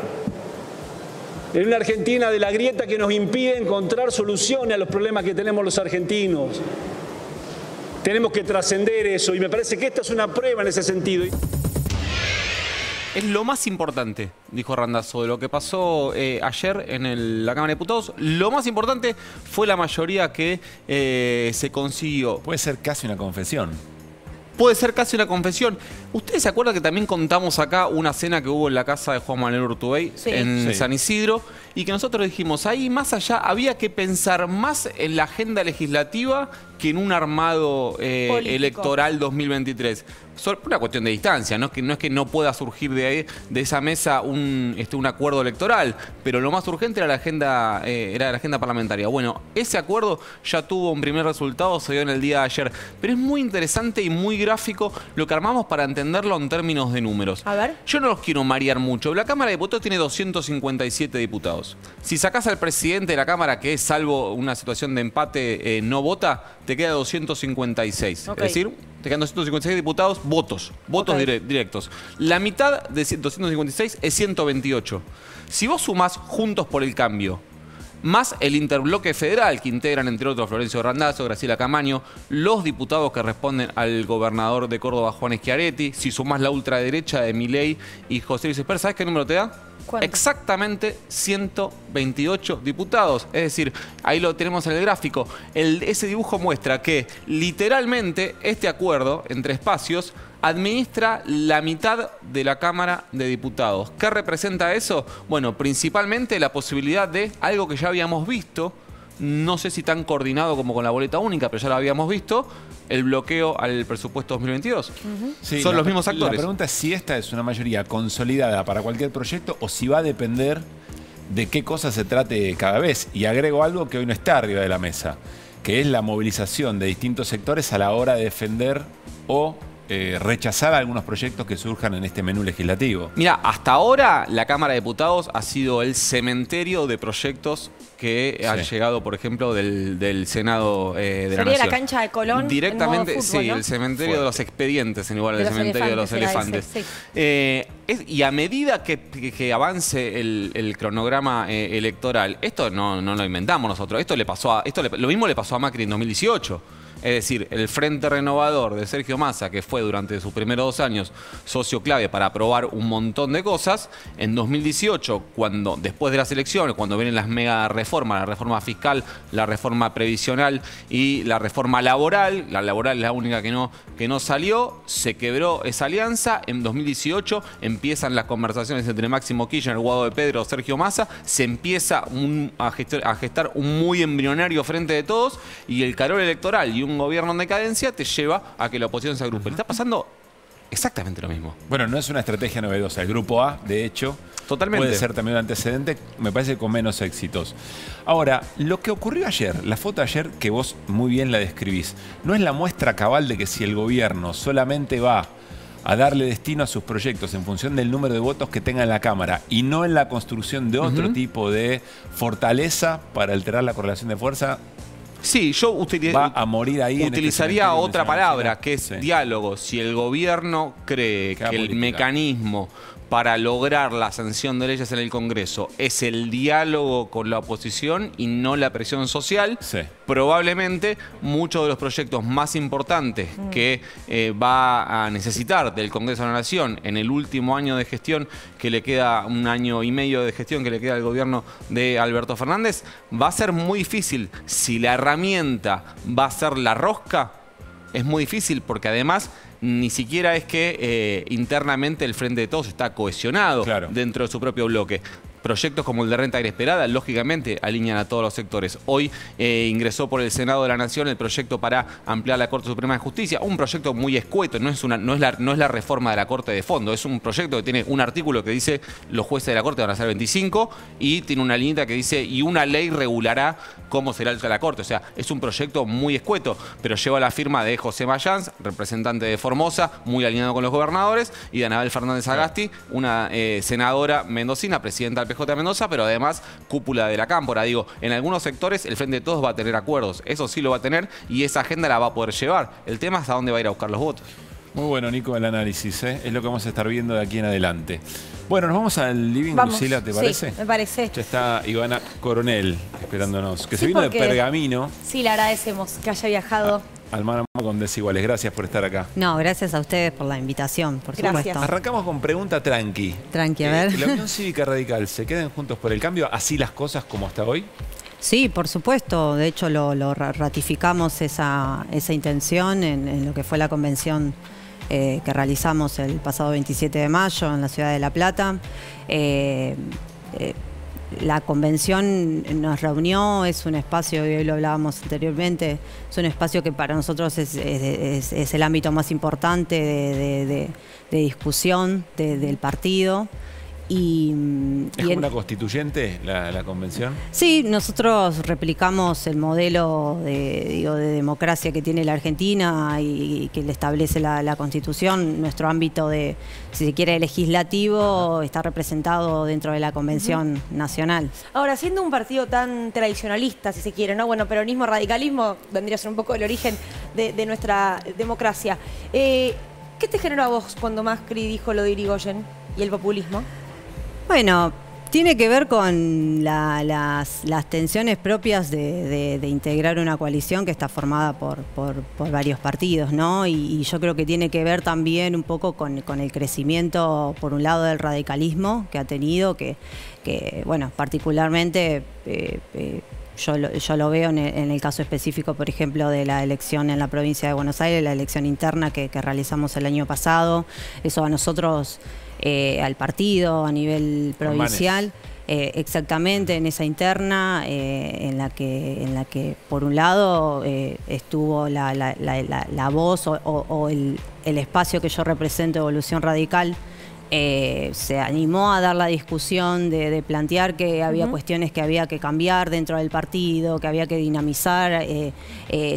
que nos impide encontrar soluciones a los problemas que tenemos los argentinos. Tenemos que trascender eso y me parece que esta es una prueba en ese sentido. Es lo más importante, dijo Randazzo, de lo que pasó ayer en la Cámara de Diputados. Lo más importante fue la mayoría que se consiguió. Puede ser casi una confesión. Puede ser casi una confesión. ¿Ustedes se acuerdan que también contamos acá una cena que hubo en la casa de Juan Manuel Urtubey en San Isidro? Y que nosotros dijimos, ahí más allá había que pensar más en la agenda legislativa que en un armado electoral 2023. Una cuestión de distancia, no es que no pueda surgir de ahí, de esa mesa un acuerdo electoral, pero lo más urgente era la agenda parlamentaria. Bueno, ese acuerdo ya tuvo un primer resultado, se dio en el día de ayer, pero es muy interesante y muy gráfico lo que armamos para entenderlo en términos de números. A ver. Yo no los quiero marear mucho. La Cámara de Diputados tiene 257 diputados. Si sacás al presidente de la Cámara, que es salvo una situación de empate, no vota, te queda 256. Okay. Es decir, te quedan 256 diputados, votos directos. La mitad de 256 es 128. Si vos sumás Juntos por el Cambio, más el interbloque federal, que integran entre otros Florencio Randazzo, Graciela Camaño, los diputados que responden al gobernador de Córdoba, Juan Schiaretti, si sumás la ultraderecha de Milei y José Luis Esper, ¿sabés qué número te da? ¿Cuánto? Exactamente 128 diputados. Es decir, ahí lo tenemos en el gráfico. Ese dibujo muestra que literalmente este acuerdo entre espacios administra la mitad de la Cámara de Diputados. ¿Qué representa eso? Bueno, principalmente la posibilidad de algo que ya habíamos visto, no sé si tan coordinado como con la boleta única, pero ya lo habíamos visto, el bloqueo al presupuesto 2022. Sí, son los mismos actores. La pregunta es si esta es una mayoría consolidada para cualquier proyecto o si va a depender de qué cosa se trate cada vez. Y agrego algo que hoy no está arriba de la mesa, que es la movilización de distintos sectores a la hora de defender o rechazar algunos proyectos que surjan en este menú legislativo. Mira, hasta ahora la Cámara de Diputados ha sido el cementerio de proyectos que han llegado, por ejemplo, del Senado de la Nación. Sería la cancha de Colón. Directamente, en modo fútbol, sí, ¿no? el cementerio de los expedientes, en igual al cementerio de los elefantes. Y a medida que avance el cronograma electoral, esto no lo inventamos nosotros, lo mismo le pasó a Macri en 2018. Es decir, el Frente Renovador de Sergio Massa, que fue durante sus primeros 2 años socio clave para aprobar un montón de cosas, en 2018, después de las elecciones, cuando vienen las mega reformas, la reforma fiscal, la reforma previsional y la reforma laboral, la laboral es la única que no salió, se quebró esa alianza. En 2018 empiezan las conversaciones entre Máximo Kirchner, Guado de Pedro, Sergio Massa, se empieza a gestar un muy embrionario Frente de Todos, y el calor electoral y un gobierno en decadencia te lleva a que la oposición se agrupe. Le está pasando exactamente lo mismo. Bueno, no es una estrategia novedosa. El Grupo A, de hecho, totalmente puede ser también un antecedente, me parece, con menos éxitos. Ahora, lo que ocurrió ayer, la foto de ayer, que vos muy bien la describís, no es la muestra cabal de que si el gobierno solamente va a darle destino a sus proyectos en función del número de votos que tenga en la Cámara y no en la construcción de otro tipo de fortaleza para alterar la correlación de fuerza. Sí, yo va a morir ahí. Utilizaría otra palabra, que es diálogo. Si el gobierno cree que el mecanismo para lograr la sanción de leyes en el Congreso es el diálogo con la oposición y no la presión social, probablemente muchos de los proyectos más importantes que va a necesitar del Congreso de la Nación en el último año de gestión, que le queda 1 año y medio de gestión que le queda al gobierno de Alberto Fernández, va a ser muy difícil. Si la herramienta va a ser la rosca, es muy difícil, porque además ni siquiera es que internamente el Frente de Todos está cohesionado dentro de su propio bloque. Proyectos como el de renta inesperada, lógicamente, alinean a todos los sectores. Hoy ingresó por el Senado de la Nación el proyecto para ampliar la Corte Suprema de Justicia. Un proyecto muy escueto, no es la reforma de la Corte de fondo. Es un proyecto que tiene un artículo que dice los jueces de la Corte van a ser 25 y tiene una lineita que dice y una ley regulará cómo será la Corte. O sea, es un proyecto muy escueto, pero lleva la firma de José Mayans, representante de Formosa, muy alineado con los gobernadores, y de Anabel Fernández Agasti, una senadora mendocina, presidenta del PJ Mendoza, pero además cúpula de la Cámpora. Digo, en algunos sectores el Frente de Todos va a tener acuerdos, eso sí lo va a tener, y esa agenda la va a poder llevar. El tema es a dónde va a ir a buscar los votos. Muy bueno, Nico, el análisis, es lo que vamos a estar viendo de aquí en adelante. Bueno, nos vamos al living, Lucila, ¿te parece? Sí, me parece. Ya está Ivana Coronel esperándonos, que se vino de Pergamino. Sí, le agradecemos que haya viajado al mano con Desiguales. Gracias por estar acá. No, gracias a ustedes por la invitación, por supuesto. Arrancamos con pregunta tranqui. Tranqui, a ver. ¿La Unión Cívica Radical se quedan juntos por el cambio, así las cosas como hasta hoy? Sí, por supuesto. De hecho, lo ratificamos esa intención en lo que fue la convención que realizamos el pasado 27 de mayo en la ciudad de La Plata. La convención nos reunió, es un espacio, y hoy lo hablábamos anteriormente, es un espacio que para nosotros es el ámbito más importante de discusión del partido. ¿Es como una constituyente la convención? Sí, nosotros replicamos el modelo de democracia que tiene la Argentina y que le establece la Constitución. Nuestro ámbito si se quiere, legislativo está representado dentro de la Convención Nacional. Ahora, siendo un partido tan tradicionalista, si se quiere, ¿no? Bueno, peronismo, radicalismo, vendría a ser un poco el origen de nuestra democracia. ¿Qué te generó a vos cuando Macri dijo lo de Irigoyen y el populismo? Bueno, tiene que ver con las tensiones propias de integrar una coalición que está formada por varios partidos, ¿no? Y yo creo que tiene que ver también un poco con el crecimiento, por un lado, del radicalismo que ha tenido, que bueno, particularmente yo lo veo en el caso específico, por ejemplo, de la elección en la provincia de Buenos Aires, la elección interna que realizamos el año pasado. Eso a nosotros, al partido, a nivel provincial, exactamente en esa interna en la que por un lado estuvo la voz o el espacio que yo represento, Evolución Radical. Se animó a dar la discusión de plantear que había cuestiones que había que cambiar dentro del partido, que había que dinamizar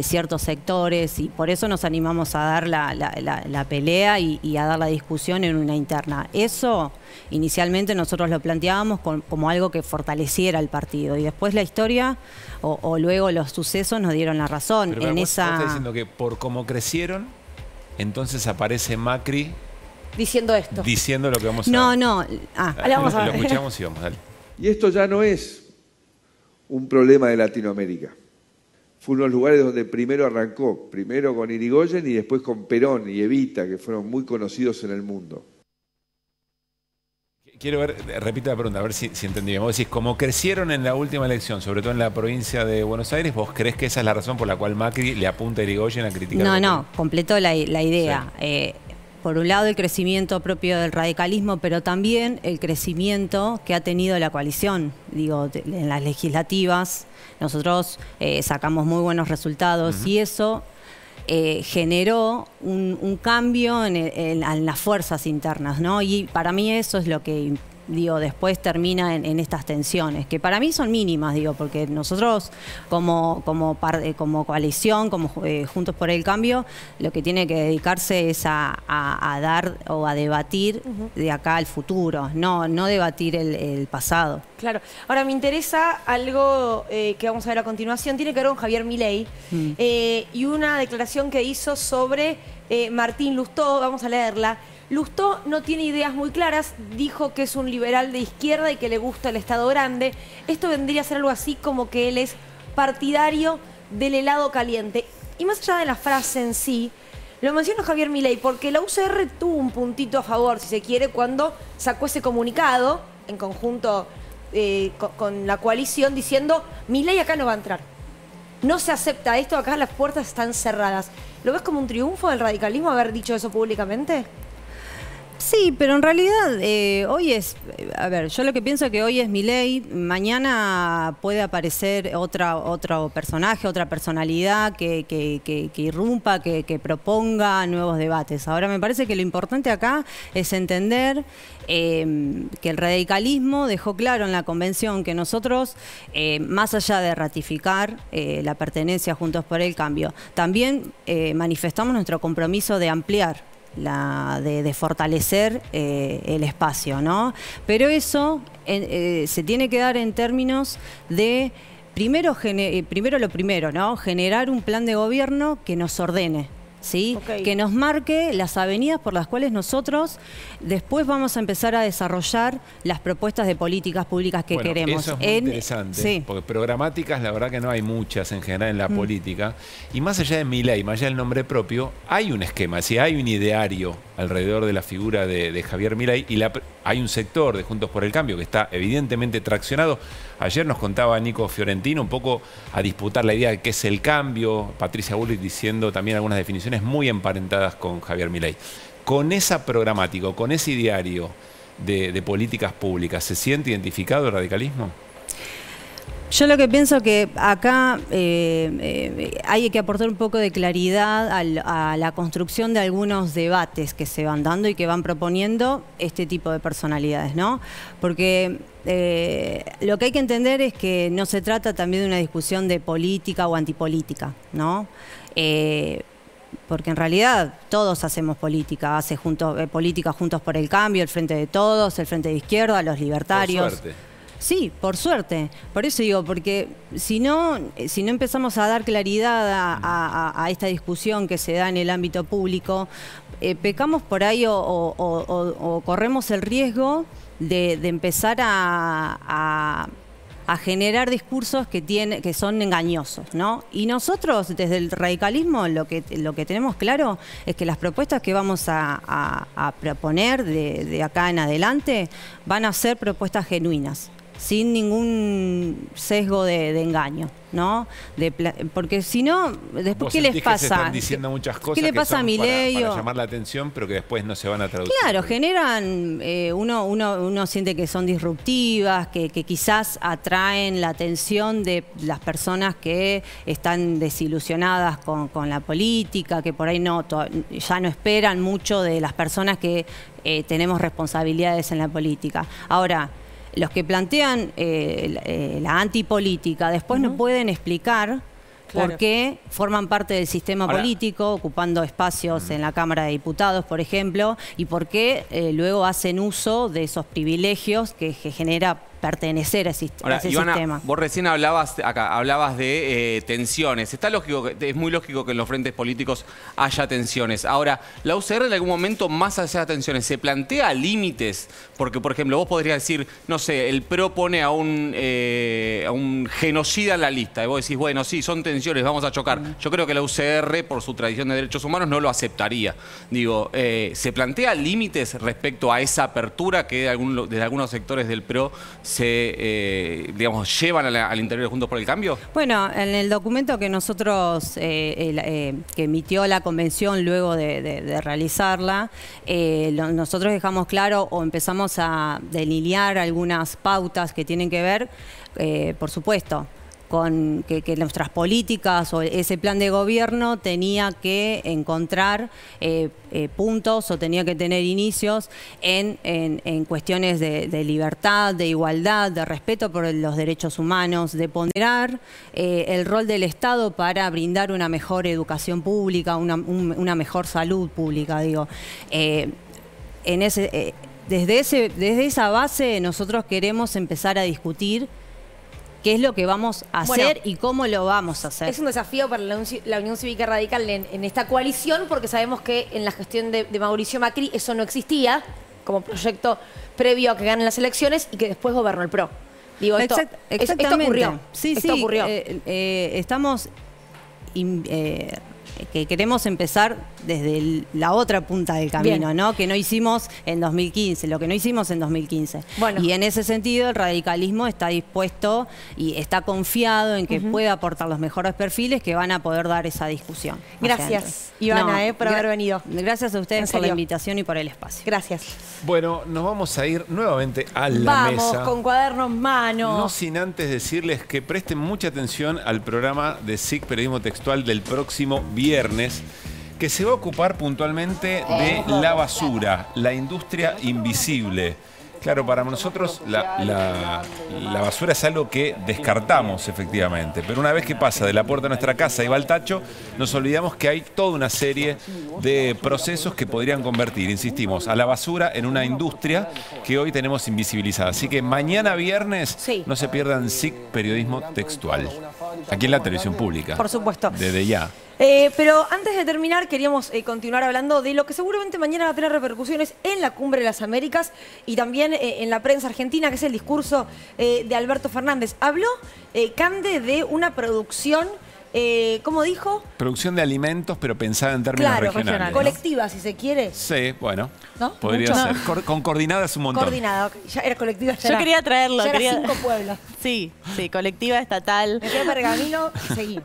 ciertos sectores, y por eso nos animamos a dar la pelea y a dar la discusión en una interna. Eso inicialmente nosotros lo planteábamos como algo que fortaleciera el partido, y después la historia o luego los sucesos nos dieron la razón. Pero vos estás diciendo que por cómo crecieron, entonces aparece Macri diciendo esto. Diciendo lo que vamos a No. Vamos a ver. Lo escuchamos y vamos, dale. Y esto ya no es un problema de Latinoamérica. Fue uno de los lugares donde primero arrancó, primero con Irigoyen y después con Perón y Evita, que fueron muy conocidos en el mundo. Quiero ver, repito la pregunta, a ver si entendí bien. Vos decís, como crecieron en la última elección, sobre todo en la provincia de Buenos Aires, ¿vos crees que esa es la razón por la cual Macri le apunta a Irigoyen a criticar? No, completó la idea. Sí. Por un lado el crecimiento propio del radicalismo, pero también el crecimiento que ha tenido la coalición. Digo, en las legislativas nosotros sacamos muy buenos resultados y eso generó un cambio en las fuerzas internas, ¿no? Y para mí eso es lo que después termina en estas tensiones, que para mí son mínimas, porque nosotros como coalición, como Juntos por el Cambio, lo que tiene que dedicarse es a dar o a debatir de acá al futuro, no debatir el pasado. Claro. Ahora me interesa algo que vamos a ver a continuación, tiene que ver con Javier Milei y una declaración que hizo sobre Martín Lustó, vamos a leerla. Lustó no tiene ideas muy claras, dijo que es un liberal de izquierda y que le gusta el Estado grande. Esto vendría a ser algo así como que él es partidario del helado caliente. Y más allá de la frase en sí, lo menciona Javier Milei porque la UCR tuvo un puntito a favor, si se quiere, cuando sacó ese comunicado en conjunto con la coalición diciendo Milei acá no va a entrar. No se acepta esto, acá las puertas están cerradas. ¿Lo ves como un triunfo del radicalismo haber dicho eso públicamente? Sí, pero en realidad hoy es, yo lo que pienso es que hoy es Milei, mañana puede aparecer otro personaje, otra personalidad que irrumpa, que proponga nuevos debates. Ahora me parece que lo importante acá es entender que el radicalismo dejó claro en la convención que nosotros, más allá de ratificar la pertenencia a Juntos por el Cambio, también manifestamos nuestro compromiso de ampliar de fortalecer el espacio, ¿no? Pero eso se tiene que dar en términos de, primero lo primero, ¿no? Generar un plan de gobierno que nos ordene, ¿sí? Que nos marque las avenidas por las cuales nosotros después vamos a empezar a desarrollar las propuestas de políticas públicas que queremos. Eso es muy interesante, porque programáticas la verdad que no hay muchas en general en la política, y más allá de Milei, más allá del nombre propio, hay un esquema, hay un ideario alrededor de la figura de Javier Milei, y hay un sector de Juntos por el Cambio que está evidentemente traccionado. Ayer nos contaba Nico Fiorentino un poco a disputar la idea de qué es el cambio, Patricia Bullrich diciendo también algunas definiciones muy emparentadas con Javier Milei. Con esa programática, con ese ideario de políticas públicas, ¿se siente identificado el radicalismo? Yo lo que pienso que acá hay que aportar un poco de claridad a la construcción de algunos debates que se van dando y que van proponiendo este tipo de personalidades, ¿no? Porque lo que hay que entender es que no se trata también de una discusión de política o antipolítica, ¿no? Porque en realidad todos hacemos política, política Juntos por el Cambio, el Frente de Todos, el Frente de Izquierda, los libertarios. Por suerte. Sí, por suerte. Por eso digo, porque si no empezamos a dar claridad a esta discusión que se da en el ámbito público, pecamos por ahí o corremos el riesgo de empezar a generar discursos que son engañosos, ¿no? Y nosotros, desde el radicalismo, lo que tenemos claro es que las propuestas que vamos a proponer de acá en adelante van a ser propuestas genuinas. sin ningún sesgo de engaño, ¿no? Porque si no, después, ¿qué les Que se pasa? están diciendo muchas cosas ¿Qué le pasa a Milei? para llamar la atención, pero que después no se van a traducir. Claro, generan, uno siente que son disruptivas, que quizás atraen la atención de las personas que están desilusionadas con la política, que por ahí ya no esperan mucho de las personas que tenemos responsabilidades en la política. Ahora, los que plantean la antipolítica después no pueden explicar por qué forman parte del sistema político, ocupando espacios en la Cámara de Diputados, por ejemplo, y por qué luego hacen uso de esos privilegios que genera pertenecer a ese Ivana, sistema. Vos recién hablabas de tensiones. Es muy lógico que en los frentes políticos haya tensiones. Ahora, la UCR en algún momento, más allá de tensiones, ¿se plantea límites? Porque, por ejemplo, vos podrías decir, no sé, el PRO pone a un genocida en la lista. Y vos decís, bueno, sí, son tensiones, vamos a chocar. Yo creo que la UCR, por su tradición de derechos humanos, no lo aceptaría. Digo, ¿se plantea límites respecto a esa apertura que desde algunos sectores del PRO digamos, llevan al interior de Juntos por el Cambio? Bueno, en el documento que nosotros, que emitió la convención luego de realizarla, nosotros dejamos claro o empezamos a delinear algunas pautas que tienen que ver, por supuesto, con que nuestras políticas o ese plan de gobierno tenía que encontrar puntos o tenía que tener inicios en cuestiones de libertad, de igualdad, de respeto por los derechos humanos, de ponderar el rol del Estado para brindar una mejor educación pública, una mejor salud pública, digo. Desde esa base nosotros queremos empezar a discutir qué es lo que vamos a hacer y cómo lo vamos a hacer. Es un desafío para la Unión Cívica Radical en esta coalición, porque sabemos que en la gestión de Mauricio Macri eso no existía como proyecto previo a que ganen las elecciones y que después gobernó el PRO. Digo, esto ocurrió. Esto ocurrió. Estamos que queremos empezar desde la otra punta del camino, ¿no? Que no hicimos en 2015, lo que no hicimos en 2015. Bueno. Y en ese sentido el radicalismo está dispuesto y está confiado en que pueda aportar los mejores perfiles que van a poder dar esa discusión. Gracias, Ivana, por haber venido. Gracias a ustedes por la invitación y por el espacio. Gracias. Bueno, nos vamos a ir nuevamente a la mesa. Vamos, con cuadernos en mano. No sin antes decirles que presten mucha atención al programa de SIC Periodismo Textual del próximo viernes, que se va a ocupar puntualmente de la basura, la industria invisible. Claro, para nosotros la basura es algo que descartamos efectivamente, pero una vez que pasa de la puerta de nuestra casa y va al tacho, nos olvidamos que hay toda una serie de procesos que podrían convertir, insistimos, a la basura en una industria que hoy tenemos invisibilizada. Así que mañana viernes no se pierdan SIC Periodismo Textual, aquí en la televisión pública. Por supuesto. Desde ya. Pero antes de terminar, queríamos continuar hablando de lo que seguramente mañana va a tener repercusiones en la Cumbre de las Américas y también en la prensa argentina, que es el discurso de Alberto Fernández. Habló Cande de una producción, ¿cómo dijo? Producción de alimentos, pero pensada en términos regionales. ¿No? Colectiva, si se quiere. Sí, bueno. ¿No? Podría ser. Con coordinadas un montón. Coordinada, ya era colectiva. Yo quería traerlo. Ya era 5 pueblos. Sí, colectiva, estatal. Me quedé Pergamino y seguí.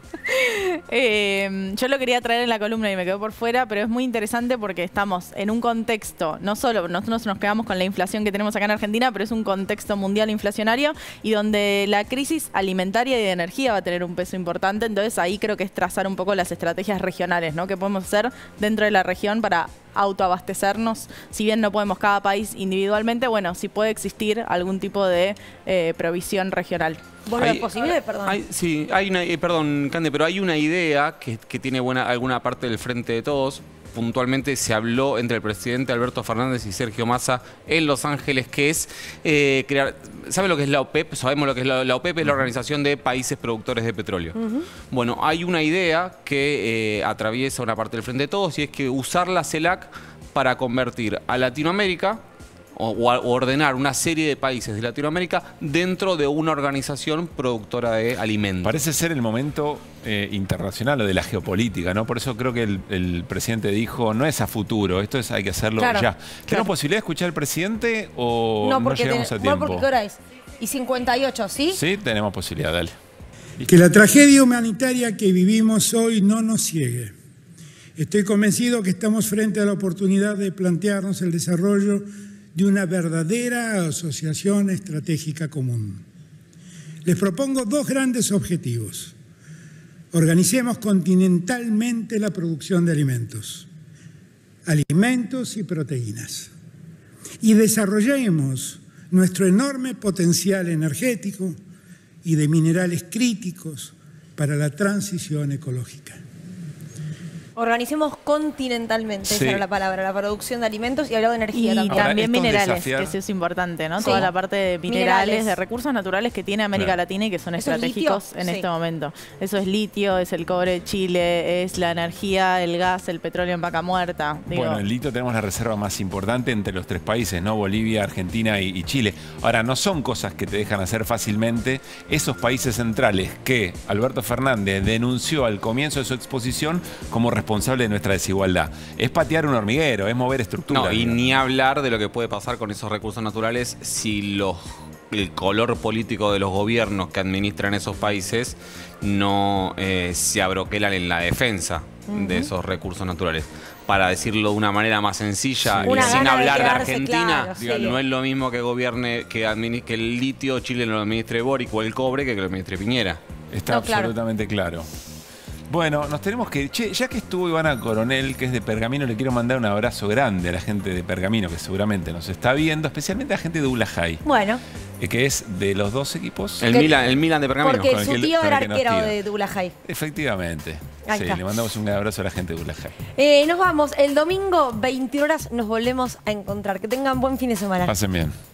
Yo lo quería traer en la columna y me quedó por fuera, pero es muy interesante porque estamos en un contexto, no solo nosotros nos quedamos con la inflación que tenemos acá en Argentina, pero es un contexto mundial inflacionario y donde la crisis alimentaria y de energía va a tener un peso importante. Entonces ahí creo que es trazar un poco las estrategias regionales, ¿no? Que podemos hacer dentro de la región para autoabastecernos. Si bien no podemos cada país individualmente, bueno, sí puede existir algún tipo de provisión regional. Bueno, ¿es posible? Perdón. Sí, hay una, perdón, Cande, pero hay una idea que tiene alguna parte del Frente de Todos. Puntualmente se habló entre el presidente Alberto Fernández y Sergio Massa en Los Ángeles, que es crear... ¿Sabe lo que es la OPEP? Sabemos lo que es la OPEP, es la Organización de Países Productores de Petróleo. Bueno, hay una idea que atraviesa una parte del Frente de Todos y es que usar la CELAC para convertir a Latinoamérica o ordenar una serie de países de Latinoamérica dentro de una organización productora de alimentos. Parece ser el momento internacional o de la geopolítica, ¿no? Por eso creo que el presidente dijo, no es a futuro, esto es hay que hacerlo ya. ¿Tenemos posibilidad de escuchar al presidente o no llegamos a tiempo? ¿Qué hora es? y 58, ¿sí? Sí, tenemos posibilidad, dale. Que la tragedia humanitaria que vivimos hoy no nos ciegue. Estoy convencido que estamos frente a la oportunidad de plantearnos el desarrollo de una verdadera asociación estratégica común. Les propongo 2 grandes objetivos. Organicemos continentalmente la producción de alimentos y proteínas. Y desarrollemos nuestro enorme potencial energético y de minerales críticos para la transición ecológica. Organicemos continentalmente, Sí. esa era la palabra, la producción de alimentos y hablar de energía Y también. también esto es minerales, desafiar. que eso es importante, ¿no? Sí. Toda la parte de minerales, Minerales. de recursos naturales que tiene América Claro. Latina y que son ¿Eso es estratégicos litio? en Sí. este momento. Eso es litio, es el cobre de Chile, es la energía, el gas, el petróleo en vaca muerta. Digo, Bueno, en litio tenemos la reserva más importante entre los 3 países, ¿no? Bolivia, Argentina y Chile. Ahora, no son cosas que te dejan hacer fácilmente. Esos países centrales que Alberto Fernández denunció al comienzo de su exposición como responsable de nuestra desigualdad. Es patear un hormiguero, es mover estructuras. No, y digamos. ni hablar de lo que puede pasar con esos recursos naturales si el color político de los gobiernos que administran esos países no se abroquelan en la defensa de esos recursos naturales. Para decirlo de una manera más sencilla Sí. y Una sin gana de hablar de quedarse, Argentina, claro, sí. no es lo mismo que gobierne, que el litio Chile lo administre Boric o el cobre que lo administre Piñera. Está No, claro. absolutamente claro. Bueno, nos tenemos que ir. Che, ya que estuvo Ivana Coronel, que es de Pergamino, le quiero mandar un abrazo grande a la gente de Pergamino, que seguramente nos está viendo, especialmente a la gente de Ulajay, Bueno, que es de los 2 equipos. El Milan de Pergamino. porque con el su que- tío con el era que nos arquero tira. de Dulajay. Efectivamente. Ahí Sí, está. le mandamos un abrazo a la gente de Ulajay. Nos vamos. El domingo, 21 horas, nos volvemos a encontrar. Que tengan buen fin de semana. Pasen bien.